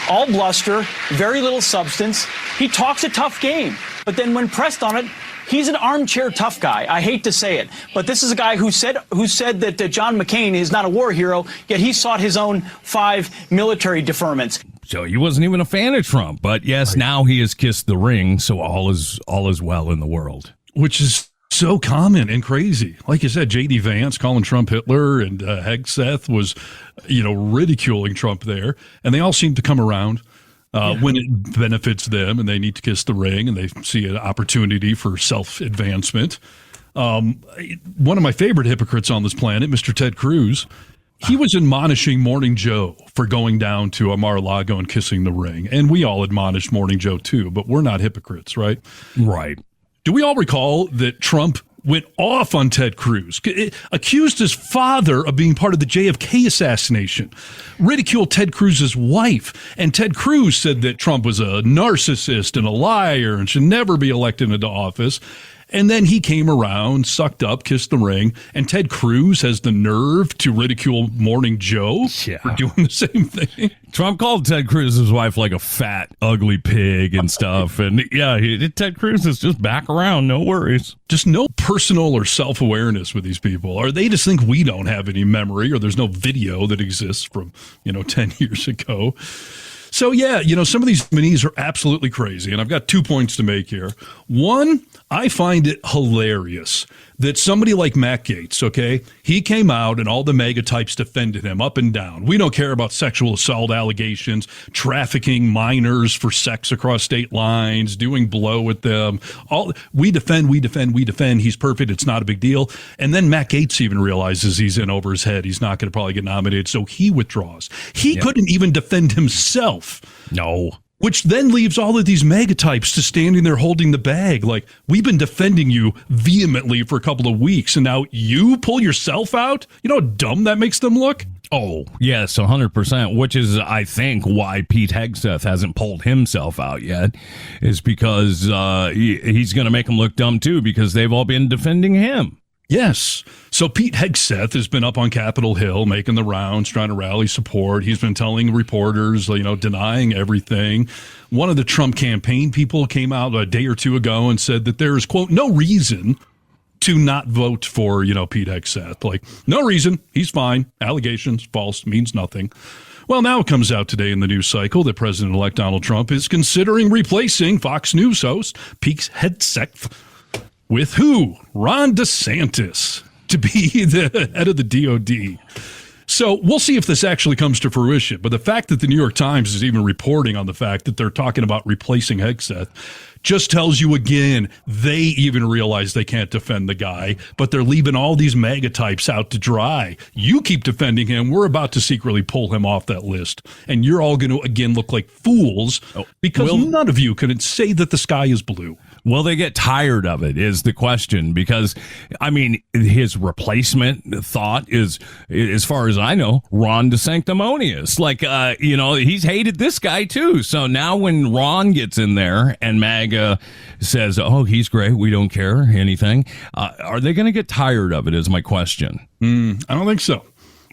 All bluster, very little substance. He talks a tough game, but then when pressed on it, he's an armchair tough guy. I hate to say it, but this is a guy who said that John McCain is not a war hero, yet he sought his own 5 military deferments. So he wasn't even a fan of Trump, but yes, now he has kissed the ring, so all is well in the world. Which is so common and crazy. Like you said, J.D. Vance calling Trump Hitler, and Hegseth was, ridiculing Trump there. And they all seem to come around when it benefits them and they need to kiss the ring and they see an opportunity for self-advancement. One of my favorite hypocrites on this planet, Mr. Ted Cruz, he was admonishing Morning Joe for going down to Mar-a-Lago and kissing the ring. And we all admonish Morning Joe too, but we're not hypocrites, right? Right. Do we all recall that Trump went off on Ted Cruz, accused his father of being part of the JFK assassination, ridiculed Ted Cruz's wife, and Ted Cruz said that Trump was a narcissist and a liar and should never be elected into office. And then he came around, sucked up, kissed the ring, and Ted Cruz has the nerve to ridicule Morning Joe for doing the same thing. Trump called Ted Cruz's wife like a fat, ugly pig and stuff. And yeah, Ted Cruz is just back around. No worries. Just no personal or self-awareness with these people. Or they just think we don't have any memory or there's no video that exists from, 10 years ago. So, yeah, some of these nominees are absolutely crazy, and I've got 2 points to make here. One, I find it hilarious that somebody like Matt Gaetz, okay, he came out and all the mega types defended him up and down. We don't care about sexual assault allegations, trafficking minors for sex across state lines, doing blow with them. We defend. He's perfect. It's not a big deal. And then Matt Gaetz even realizes he's in over his head. He's not going to probably get nominated, so he withdraws. He couldn't even defend himself. No. Which then leaves all of these megatypes just standing there holding the bag. Like, we've been defending you vehemently for a couple of weeks, and now you pull yourself out? You know how dumb that makes them look? Oh, yes, 100%, which is, I think, why Pete Hegseth hasn't pulled himself out yet, is because he's going to make them look dumb, too, because they've all been defending him. Yes. So Pete Hegseth has been up on Capitol Hill making the rounds, trying to rally support. He's been telling reporters, denying everything. One of the Trump campaign people came out a day or two ago and said that there is, quote, no reason to not vote for, Pete Hegseth. Like, no reason. He's fine. Allegations, false, means nothing. Well, now it comes out today in the news cycle that President-elect Donald Trump is considering replacing Fox News host Pete Hegseth with who? Ron DeSantis to be the head of the DOD. So we'll see if this actually comes to fruition. But the fact that the New York Times is even reporting on the fact that they're talking about replacing Hegseth just tells you again, they even realize they can't defend the guy, but they're leaving all these MAGA types out to dry. You keep defending him. We're about to secretly pull him off that list. And you're all going to, again, look like fools because none of you can say that the sky is blue. Will they get tired of it is the question, because, I mean, his replacement thought is, as far as I know, Ron DeSanctimonious. Like, he's hated this guy too. So now when Ron gets in there and MAGA says, oh, he's great, we don't care, anything, are they going to get tired of it is my question. I don't think so.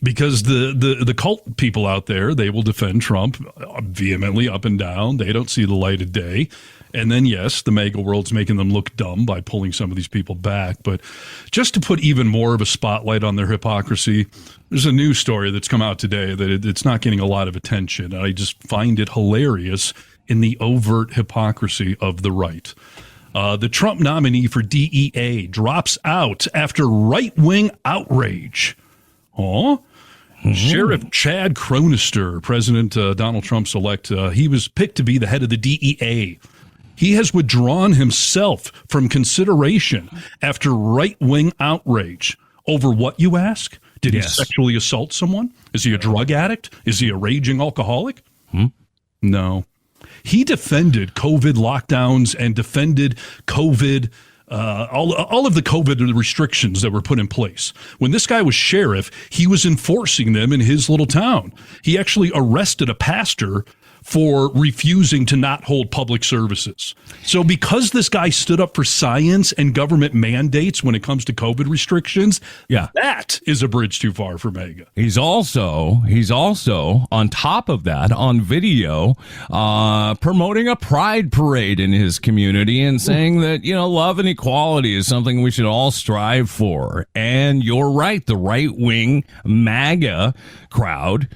Because the cult people out there, they will defend Trump vehemently up and down. They don't see the light of day. And then, yes, the MAGA world's making them look dumb by pulling some of these people back. But just to put even more of a spotlight on their hypocrisy, there's a news story that's come out today that it's not getting a lot of attention. I just find it hilarious in the overt hypocrisy of the right. The Trump nominee for DEA drops out after right-wing outrage. Sheriff Chad Cronister, President Donald Trump's elect, he was picked to be the head of the DEA. He has withdrawn himself from consideration after right-wing outrage. Over what, you ask? Did he sexually assault someone? Is he a drug addict? Is he a raging alcoholic? No. He defended COVID lockdowns and defended COVID all of the COVID restrictions that were put in place. When this guy was sheriff, he was enforcing them in his little town. He actually arrested a pastor for refusing to not hold public services. So because this guy stood up for science and government mandates when it comes to COVID restrictions, that is a bridge too far for MAGA. He's also on top of that on video promoting a pride parade in his community and saying that, love and equality is something we should all strive for. And you're right, the right-wing MAGA crowd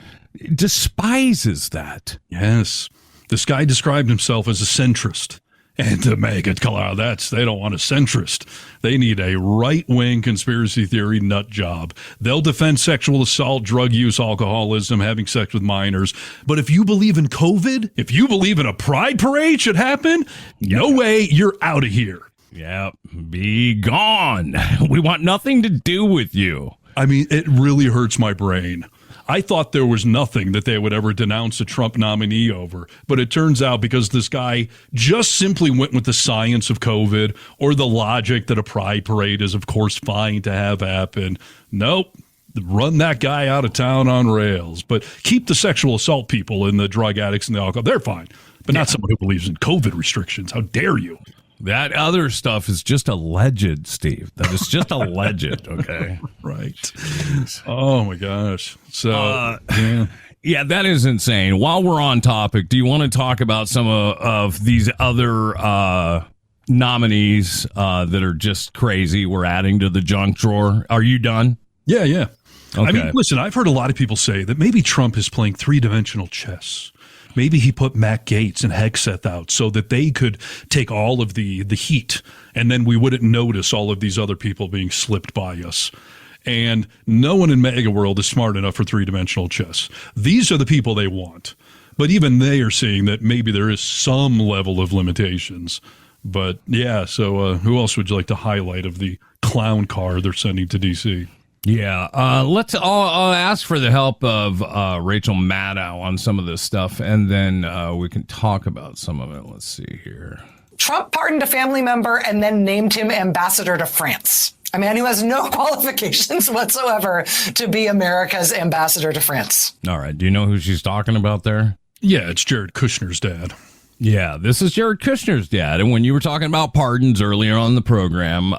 despises that. Yes. This guy described himself as a centrist. And the MAGA they don't want a centrist. They need a right-wing conspiracy theory nut job. They'll defend sexual assault, drug use, alcoholism, having sex with minors. But if you believe in COVID, if you believe in a pride parade should happen, no way, you're out of here. Yeah, be gone. We want nothing to do with you. I mean, it really hurts my brain. I thought there was nothing that they would ever denounce a Trump nominee over. But it turns out because this guy just simply went with the science of COVID or the logic that a pride parade is, of course, fine to have happen. Nope. Run that guy out of town on rails. But keep the sexual assault people and the drug addicts and the alcohol. They're fine. But not someone who believes in COVID restrictions. How dare you? That other stuff is just alleged, Steve. That is just alleged, okay? Right. Oh, my gosh. So, yeah, that is insane. While we're on topic, do you want to talk about some of these other nominees that are just crazy we're adding to the junk drawer? Are you done? Yeah. Okay. I mean, listen, I've heard a lot of people say that maybe Trump is playing three-dimensional chess. Maybe he put Matt Gaetz and Hegseth out so that they could take all of the heat, and then we wouldn't notice all of these other people being slipped by us. And no one in MAGA world is smart enough for three-dimensional chess. These are the people they want. But even they are seeing that maybe there is some level of limitations. But, yeah, so who else would you like to highlight of the clown car they're sending to D.C.? Yeah, let's all ask for the help of Rachel Maddow on some of this stuff, and then we can talk about some of it. Let's see here. Trump pardoned a family member and then named him ambassador to France. A man who has no qualifications whatsoever to be America's ambassador to France. All right. Do you know who she's talking about there? Yeah, it's Jared Kushner's dad. Yeah, this is Jared Kushner's dad. And when you were talking about pardons earlier on the program,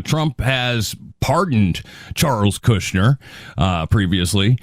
Trump has pardoned Charles Kushner previously.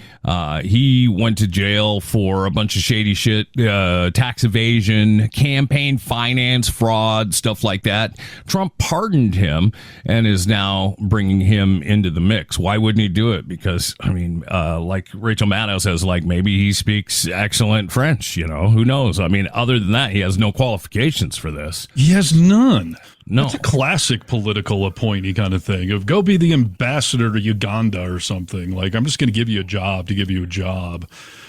He went to jail for a bunch of shady shit, tax evasion, campaign finance fraud, stuff like that. Trump pardoned him and is now bringing him into the mix. Why wouldn't he do it? Because, I mean, like Rachel Maddow says, like maybe he speaks excellent French, who knows? I mean, other than that, that, he has no qualifications for this. He has none. No. It's a classic political appointee kind of thing of go be the ambassador to Uganda or something. Like, I'm just going to give you a job to give you a job,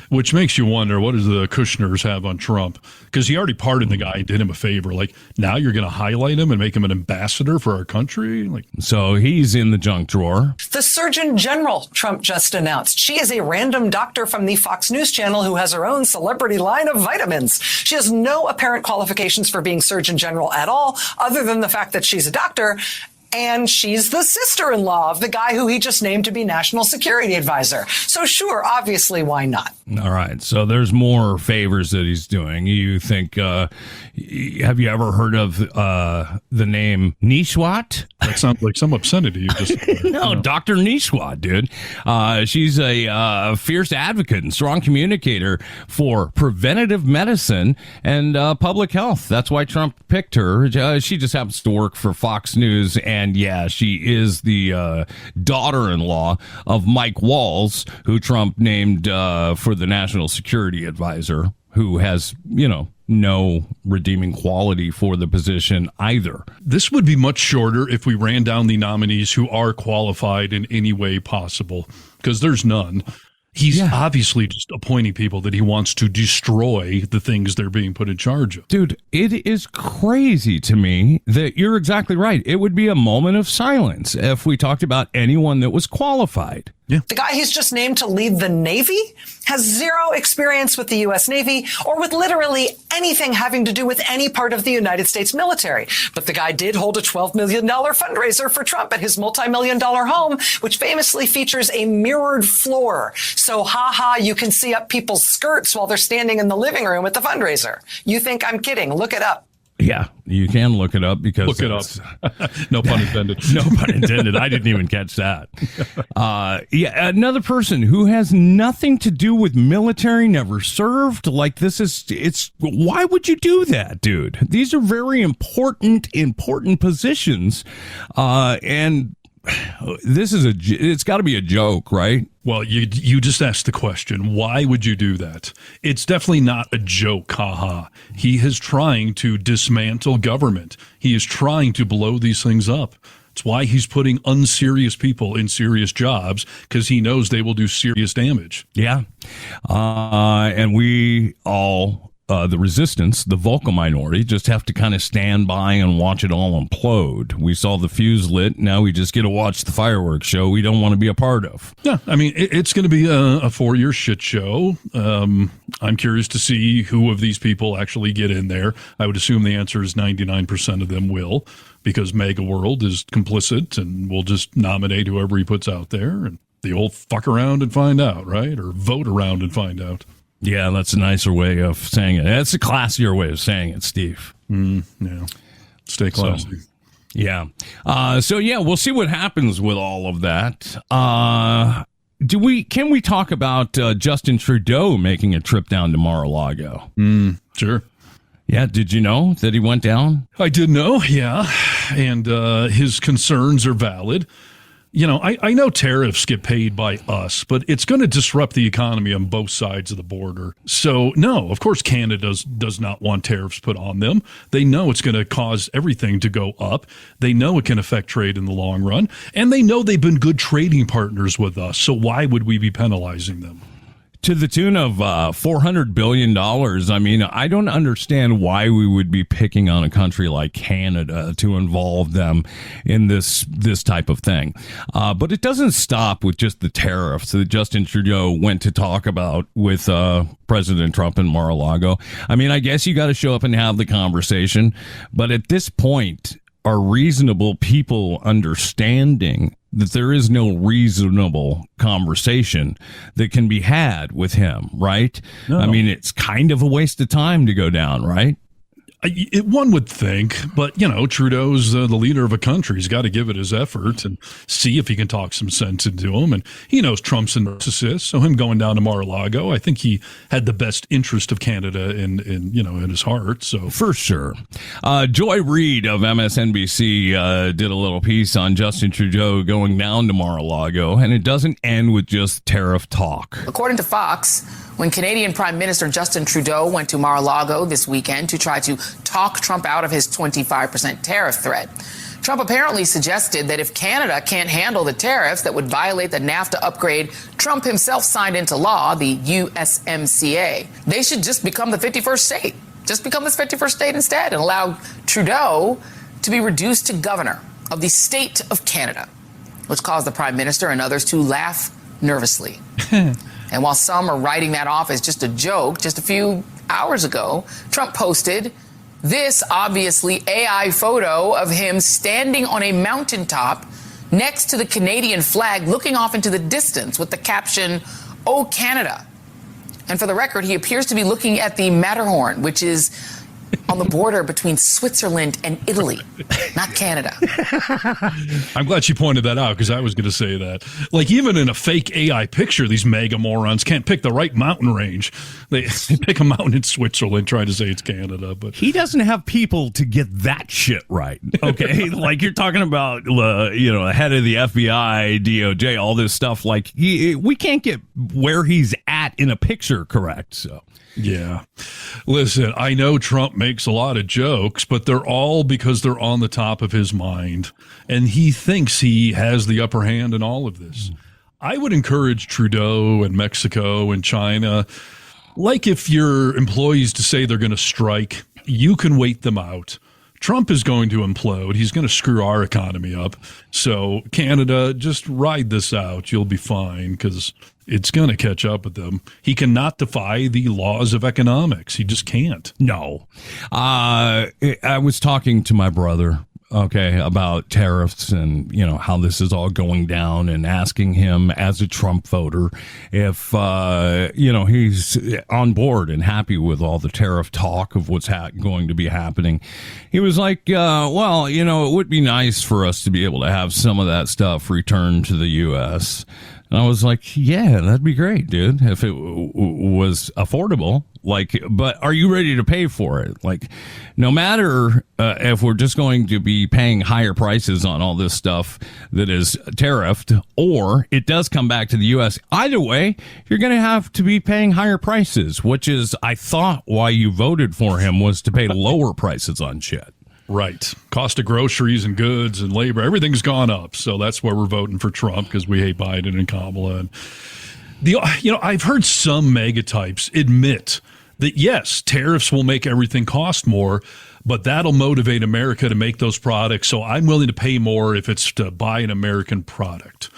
which makes you wonder, what does the Kushners have on Trump? Because he already pardoned the guy and did him a favor. Like, now you're going to highlight him and make him an ambassador for our country? Like, so he's in the junk drawer. The Surgeon General Trump just announced. She is a random doctor from the Fox News channel who has her own celebrity line of vitamins. She has no apparent qualifications for being Surgeon General at all, other than the fact that she's a doctor, and she's the sister-in-law of the guy who he just named to be National Security Advisor. So sure, obviously, why not? All right, so there's more favors that he's doing. You think, have you ever heard of the name Nishwat? That sounds like some obscenity you just No, Dr. Nishwat, dude. She's a fierce advocate and strong communicator for preventative medicine and public health. That's why Trump picked her. She just happens to work for Fox News, and yeah, she is the daughter-in-law of Mike Walls, who Trump named for the National Security Advisor, who has, no redeeming quality for the position either. This would be much shorter if we ran down the nominees who are qualified in any way possible, because there's none. He's obviously just appointing people that he wants to destroy the things they're being put in charge of. Dude, it is crazy to me that you're exactly right. It would be a moment of silence if we talked about anyone that was qualified. Yeah. The guy he's just named to lead the Navy has zero experience with the U.S. Navy or with literally anything having to do with any part of the United States military. But the guy did hold a $12 million fundraiser for Trump at his multi-million-dollar home, which famously features a mirrored floor. So, you can see up people's skirts while they're standing in the living room at the fundraiser. You think I'm kidding? Look it up. Yeah, you can look it up because... Look it up. No pun intended. No pun intended. I didn't even catch that. Another person who has nothing to do with military, never served. Like, why would you do that, dude? These are very important positions. And it's got to be a joke, right? Well, you just asked the question, why would you do that? It's definitely not a joke, haha. He is trying to dismantle government. He is trying to blow these things up. It's why he's putting unserious people in serious jobs, because he knows they will do serious damage. Yeah. And we all... the resistance, the vocal minority, just have to kind of stand by and watch it all implode. We saw the fuse lit. Now we just get to watch the fireworks show we don't want to be a part of. Yeah, I mean, it's going to be a 4-year shit show. I'm curious to see who of these people actually get in there. I would assume the answer is 99% of them will, because MAGA World is complicit and will just nominate whoever he puts out there. And the old fuck around and find out, right? Or vote around and find out. Yeah, that's a nicer way of saying it. That's a classier way of saying it, Steve. Yeah. Stay classy. We'll see what happens with all of that. Can we talk about Justin Trudeau making a trip down to Mar-a-Lago? Sure. Yeah, did you know that he went down? I did know, yeah. And his concerns are valid. I know tariffs get paid by us, but it's going to disrupt the economy on both sides of the border. So, no, of course, Canada does not want tariffs put on them. They know it's going to cause everything to go up. They know it can affect trade in the long run. And they know they've been good trading partners with us. So why would we be penalizing them? To the tune of $400 billion. I mean, I don't understand why we would be picking on a country like Canada to involve them in this type of thing. But it doesn't stop with just the tariffs that Justin Trudeau went to talk about with President Trump in Mar-a-Lago. I mean, I guess you got to show up and have the conversation. But at this point, are reasonable people understanding that there is no reasonable conversation that can be had with him, right? No. I mean, it's kind of a waste of time to go down, right? One would think, but, Trudeau's the leader of a country. He's got to give it his effort and see if he can talk some sense into him. And he knows Trump's a narcissist, so him going down to Mar-a-Lago, I think he had the best interest of Canada in his heart. So for sure. Joy Reid of MSNBC did a little piece on Justin Trudeau going down to Mar-a-Lago, and it doesn't end with just tariff talk. According to Fox, when Canadian Prime Minister Justin Trudeau went to Mar-a-Lago this weekend to try to talk Trump out of his 25% tariff threat. Trump apparently suggested that if Canada can't handle the tariffs that would violate the NAFTA upgrade Trump himself signed into law, the USMCA, they should just become the 51st state. Just become this 51st state instead and allow Trudeau to be reduced to governor of the state of Canada, which caused the Prime Minister and others to laugh nervously. And while some are writing that off as just a joke, just a few hours ago, Trump posted this obviously AI photo of him standing on a mountaintop next to the Canadian flag, looking off into the distance with the caption, "Oh, Canada." And for the record, he appears to be looking at the Matterhorn, which is on the border between Switzerland and Italy, not Canada. I'm glad she pointed that out because I was going to say that. Like, even in a fake AI picture, these mega morons can't pick the right mountain range. They pick a mountain in Switzerland trying to say it's Canada. But he doesn't have people to get that shit right. Okay. Like, you're talking about, the head of the FBI, DOJ, all this stuff. Like, we can't get where he's at in a picture correct. So. Yeah. Listen, I know Trump makes a lot of jokes, but they're all because they're on the top of his mind. And he thinks he has the upper hand in all of this. I would encourage Trudeau and Mexico and China, like if your employees to say they're going to strike, you can wait them out. Trump is going to implode. He's going to screw our economy up. So Canada, just ride this out. You'll be fine because it's going to catch up with them. He cannot defy the laws of economics. He just can't. No. I was talking to my brother, about tariffs and, how this is all going down and asking him as a Trump voter if, he's on board and happy with all the tariff talk of what's going to be happening. He was like, it would be nice for us to be able to have some of that stuff returned to the U.S., and I was like, yeah, that'd be great, dude, if it was affordable. Like, but are you ready to pay for it? Like, no matter if we're just going to be paying higher prices on all this stuff that is tariffed, or it does come back to the U.S., either way, you're going to have to be paying higher prices, which is, I thought, why you voted for him was to pay lower prices on shit. Right. Cost of groceries and goods and labor, everything's gone up. So that's why we're voting for Trump, because we hate Biden and Kamala. And I've heard some megatypes admit that, yes, tariffs will make everything cost more, but that'll motivate America to make those products. So I'm willing to pay more if it's to buy an American product.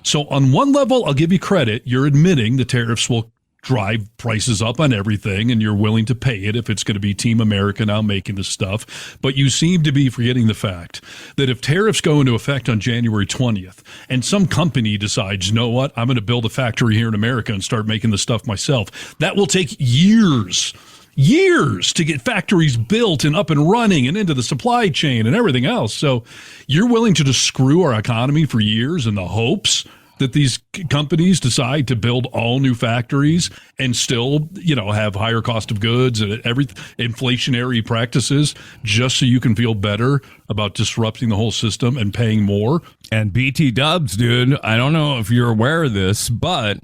So on one level, I'll give you credit. You're admitting the tariffs will drive prices up on everything, and you're willing to pay it if it's going to be Team America now making the stuff. But you seem to be forgetting the fact that if tariffs go into effect on January 20th and some company decides, you know what, I'm going to build a factory here in America and start making the stuff myself, that will take years to get factories built and up and running and into the supply chain and everything else. So you're willing to just screw our economy for years in the hopes that these companies decide to build all new factories and still, have higher cost of goods and inflationary practices just so you can feel better about disrupting the whole system and paying more. And BT dubs, dude, I don't know if you're aware of this, but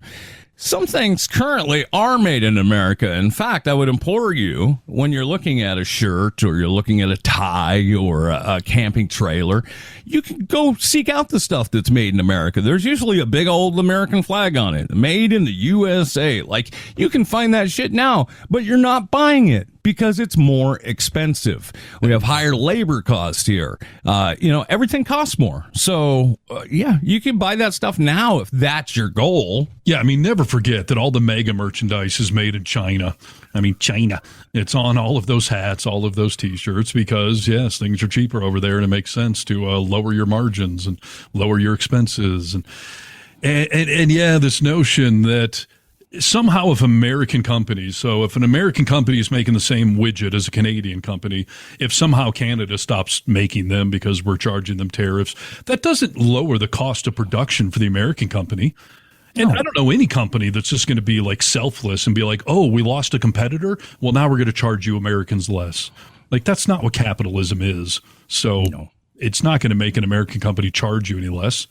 some things currently are made in America. In fact, I would implore you, when you're looking at a shirt or you're looking at a tie or a camping trailer, you can go seek out the stuff that's made in America. There's usually a big old American flag on it, made in the USA. Like, you can find that shit now, but you're not buying it because it's more expensive. We have higher labor costs here. Everything costs more. So, you can buy that stuff now if that's your goal. Yeah, never forget that all the mega merchandise is made in China. China. It's on all of those hats, all of those T-shirts, because, yes, things are cheaper over there, and it makes sense to lower your margins and lower your expenses. And this notion that somehow if American companies, so if an American company is making the same widget as a Canadian company, if somehow Canada stops making them because we're charging them tariffs, that doesn't lower the cost of production for the American company. And I don't know any company that's just going to be like selfless and be like, oh, we lost a competitor. Well, now we're going to charge you Americans less. Like, that's not what capitalism is. So it's not going to make an American company charge you any less.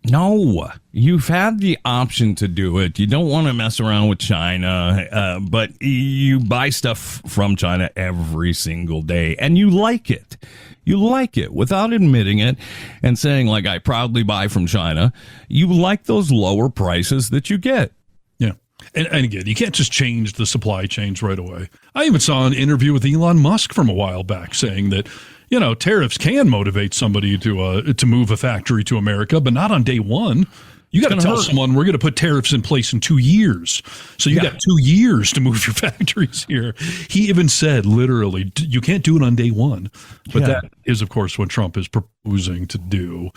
No, you've had the option to do it. You don't want to mess around with China, but you buy stuff from China every single day, and you like it. You like it without admitting it and saying, like, I proudly buy from China. You like those lower prices that you get. Yeah. And again, you can't just change the supply chains right away. I even saw an interview with Elon Musk from a while back saying that, you know, tariffs can motivate somebody to move a factory to America, but not on day one. You got to tell someone we're going to put tariffs in place in 2 years. So you got 2 years to move your factories here. He even said, literally, you can't do it on day one. But that is, of course, what Trump is proposing to do.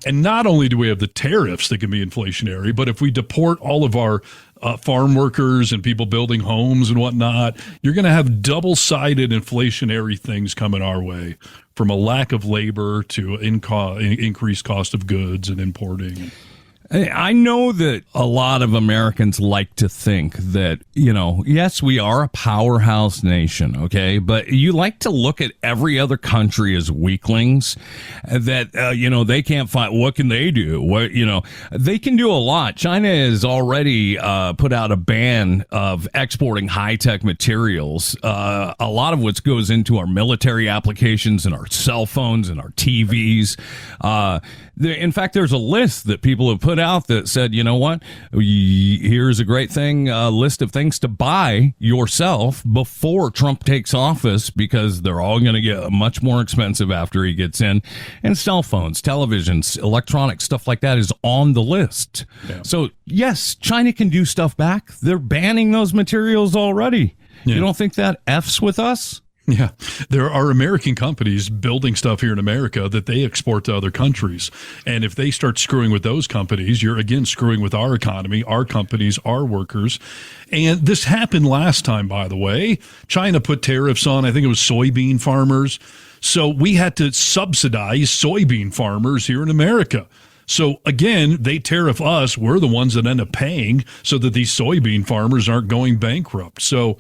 And not only do we have the tariffs that can be inflationary, but if we deport all of our farm workers and people building homes and whatnot, you're going to have double-sided inflationary things coming our way, from a lack of labor to increased cost of goods and importing. I know that a lot of Americans like to think that, you know, yes, we are a powerhouse nation, okay? But you like to look at every other country as weaklings that, you know, they can't find. What can they do? What, you know, they can do a lot. China has already put out a ban of exporting high-tech materials. A lot of what goes into our military applications and our cell phones and our TVs. In fact, there's a list that people have put out that said, you know what, here's a great thing, a list of things to buy yourself before Trump takes office, because they're all going to get much more expensive after he gets in. And cell phones, televisions, electronics, stuff like that is on the list. Yeah. So, yes, China can do stuff back. They're banning those materials already. Yeah. You don't think that F's with us? Yeah, there are American companies building stuff here in America that they export to other countries. And if they start screwing with those companies, you're again screwing with our economy, our companies, our workers. And this happened last time, by the way. China put tariffs on, I think it was soybean farmers. So we had to subsidize soybean farmers here in America. So again, they tariff us. We're the ones that end up paying so that these soybean farmers aren't going bankrupt. So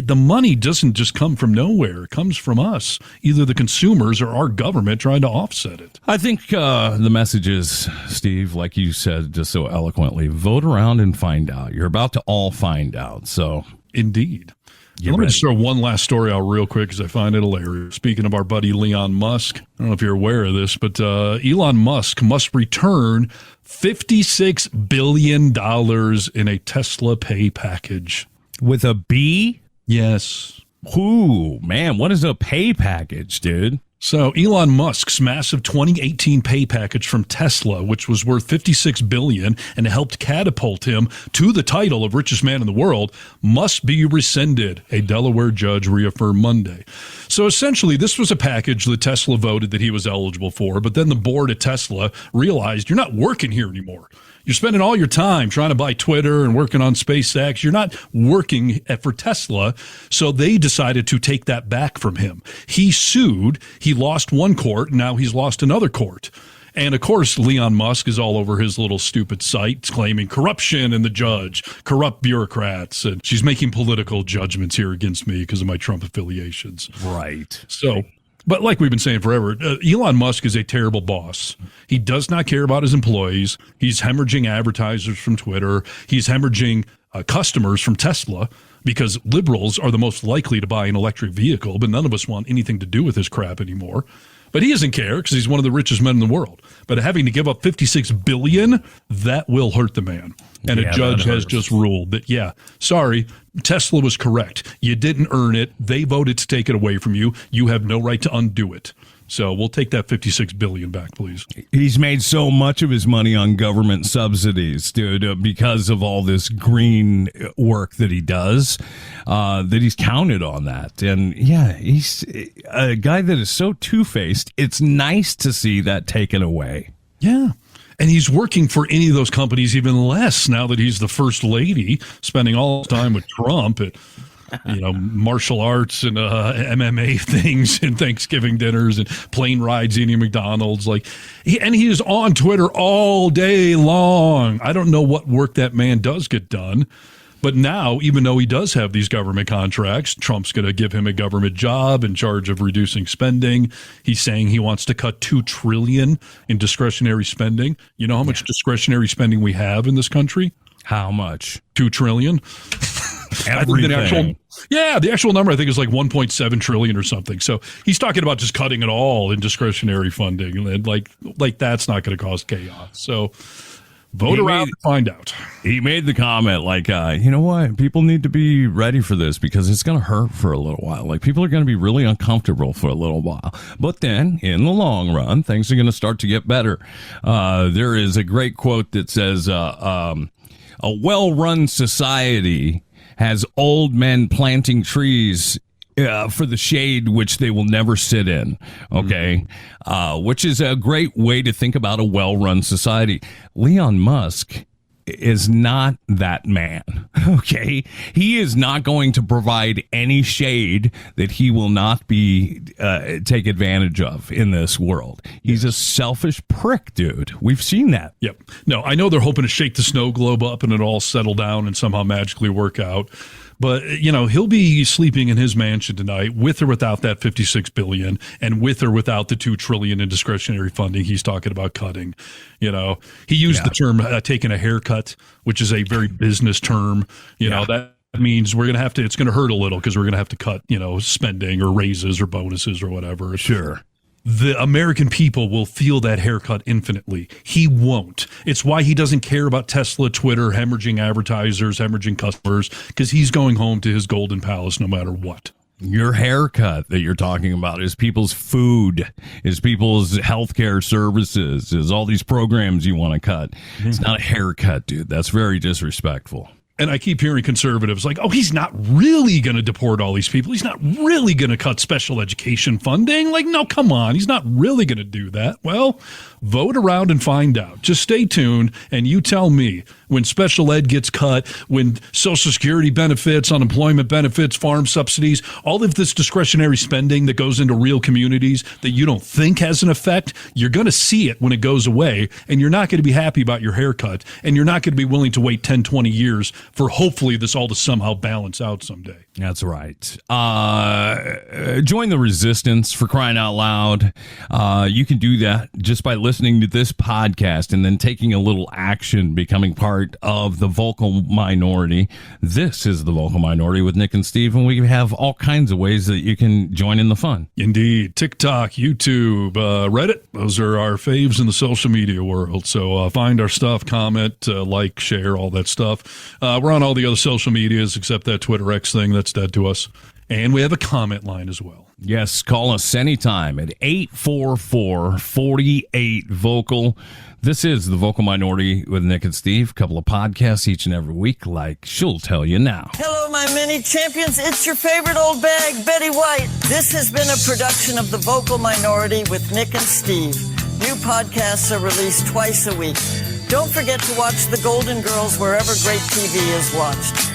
the money doesn't just come from nowhere. It comes from us, either the consumers or our government trying to offset it. I think the message is, Steve, like you said just so eloquently, vote around and find out. You're about to all find out. So, indeed. Let me just throw one last story out real quick because I find it hilarious. Speaking of our buddy Elon Musk, I don't know if you're aware of this, but Elon Musk must return $56 billion in a Tesla pay package. With a B? Yes. Ooh, man, what is a pay package, dude? So Elon Musk's massive 2018 pay package from Tesla, which was worth $56 billion and helped catapult him to the title of richest man in the world, must be rescinded, a Delaware judge reaffirmed Monday. So essentially, this was a package that Tesla voted that he was eligible for, but then the board at Tesla realized, you're not working here anymore. You're spending all your time trying to buy Twitter and working on SpaceX. You're not working for Tesla. So they decided to take that back from him. He sued. He lost one court. Now he's lost another court. And of course, Elon Musk is all over his little stupid site claiming corruption in the judge, corrupt bureaucrats. And she's making political judgments here against me because of my Trump affiliations. Right. So, but like we've been saying forever, Elon Musk is a terrible boss. He does not care about his employees. He's hemorrhaging advertisers from Twitter. He's hemorrhaging customers from Tesla because liberals are the most likely to buy an electric vehicle, but none of us want anything to do with this crap anymore. But he doesn't care because he's one of the richest men in the world. But having to give up $56 billion, that will hurt the man. And a judge has just ruled that, sorry, Tesla was correct. You didn't earn it. They voted to take it away from you. You have no right to undo it. So we'll take that $56 billion back, please. He's made so much of his money on government subsidies, dude, because of all this green work that he does, that he's counted on that. And yeah, he's a guy that is so two-faced. It's nice to see that taken away. Yeah. And he's working for any of those companies even less now that he's the first lady, spending all his time with Trump at martial arts and MMA things and Thanksgiving dinners and plane rides eating McDonald's. He is on Twitter all day long. I don't know what work that man does get done, But now, even though he does have these government contracts, Trump's going to give him a government job in charge of reducing spending. He's saying he wants to cut $2 trillion in discretionary spending. You know how much discretionary spending we have in this country? How much? $2 trillion. Everything. The actual number I think is like 1.7 trillion or something. So he's talking about just cutting it all in discretionary funding, and like that's not going to cause chaos. So vote around to find out. He made the comment like, you know what? People need to be ready for this because it's going to hurt for a little while. Like, people are going to be really uncomfortable for a little while. But then, in the long run, things are going to start to get better. There is a great quote that says, a well-run society has old men planting trees for the shade which they will never sit in, okay? Which is a great way to think about a well-run society. Elon Musk is not that man, okay? He is not going to provide any shade that he will not be take advantage of in this world. He's a selfish prick, dude. We've seen that. Yep. No, I know they're hoping to shake the snow globe up and it all settle down and somehow magically work out. But, you know, he'll be sleeping in his mansion tonight with or without that $56 billion and with or without the $2 trillion in discretionary funding he's talking about cutting. You know, he used the term taking a haircut, which is a very business term. You know, that means we're going to have to, it's going to hurt a little because we're going to have to cut, you know, spending or raises or bonuses or whatever. Sure. The American people will feel that haircut infinitely. He won't. It's why he doesn't care about Tesla, Twitter, hemorrhaging advertisers, hemorrhaging customers, because he's going home to his golden palace no matter what. Your haircut that you're talking about is people's food, is people's healthcare services, is all these programs you want to cut. It's not a haircut, dude. That's very disrespectful. And I keep hearing conservatives like, oh, he's not really going to deport all these people. He's not really going to cut special education funding. Like, no, come on. He's not really going to do that. Well, vote around and find out. Just stay tuned and you tell me when special ed gets cut, when Social Security benefits, unemployment benefits, farm subsidies, all of this discretionary spending that goes into real communities that you don't think has an effect, you're going to see it when it goes away, and you're not going to be happy about your haircut, and you're not going to be willing to wait 10, 20 years for hopefully this all to somehow balance out someday. That's right. Join the resistance, for crying out loud. You can do that just by listening to this podcast and then taking a little action, becoming part of the vocal minority. This is the vocal minority with Nick and Steve, and we have all kinds of ways that you can join in the fun. Indeed. TikTok, YouTube, Reddit. Those are our faves in the social media world. So find our stuff, comment, like, share, all that stuff. We're on all the other social medias except that Twitter X thing that's dead to us. And we have a comment line as well. Yes, call us anytime at 844-48-VOCAL. This is the Vocal Minority with Nick and Steve. A couple of podcasts each and every week, like she'll tell you now. Hello, my mini champions. It's your favorite old bag, Betty White. This has been a production of the Vocal Minority with Nick and Steve. New podcasts are released twice a week. Don't forget to watch The Golden Girls wherever great TV is watched.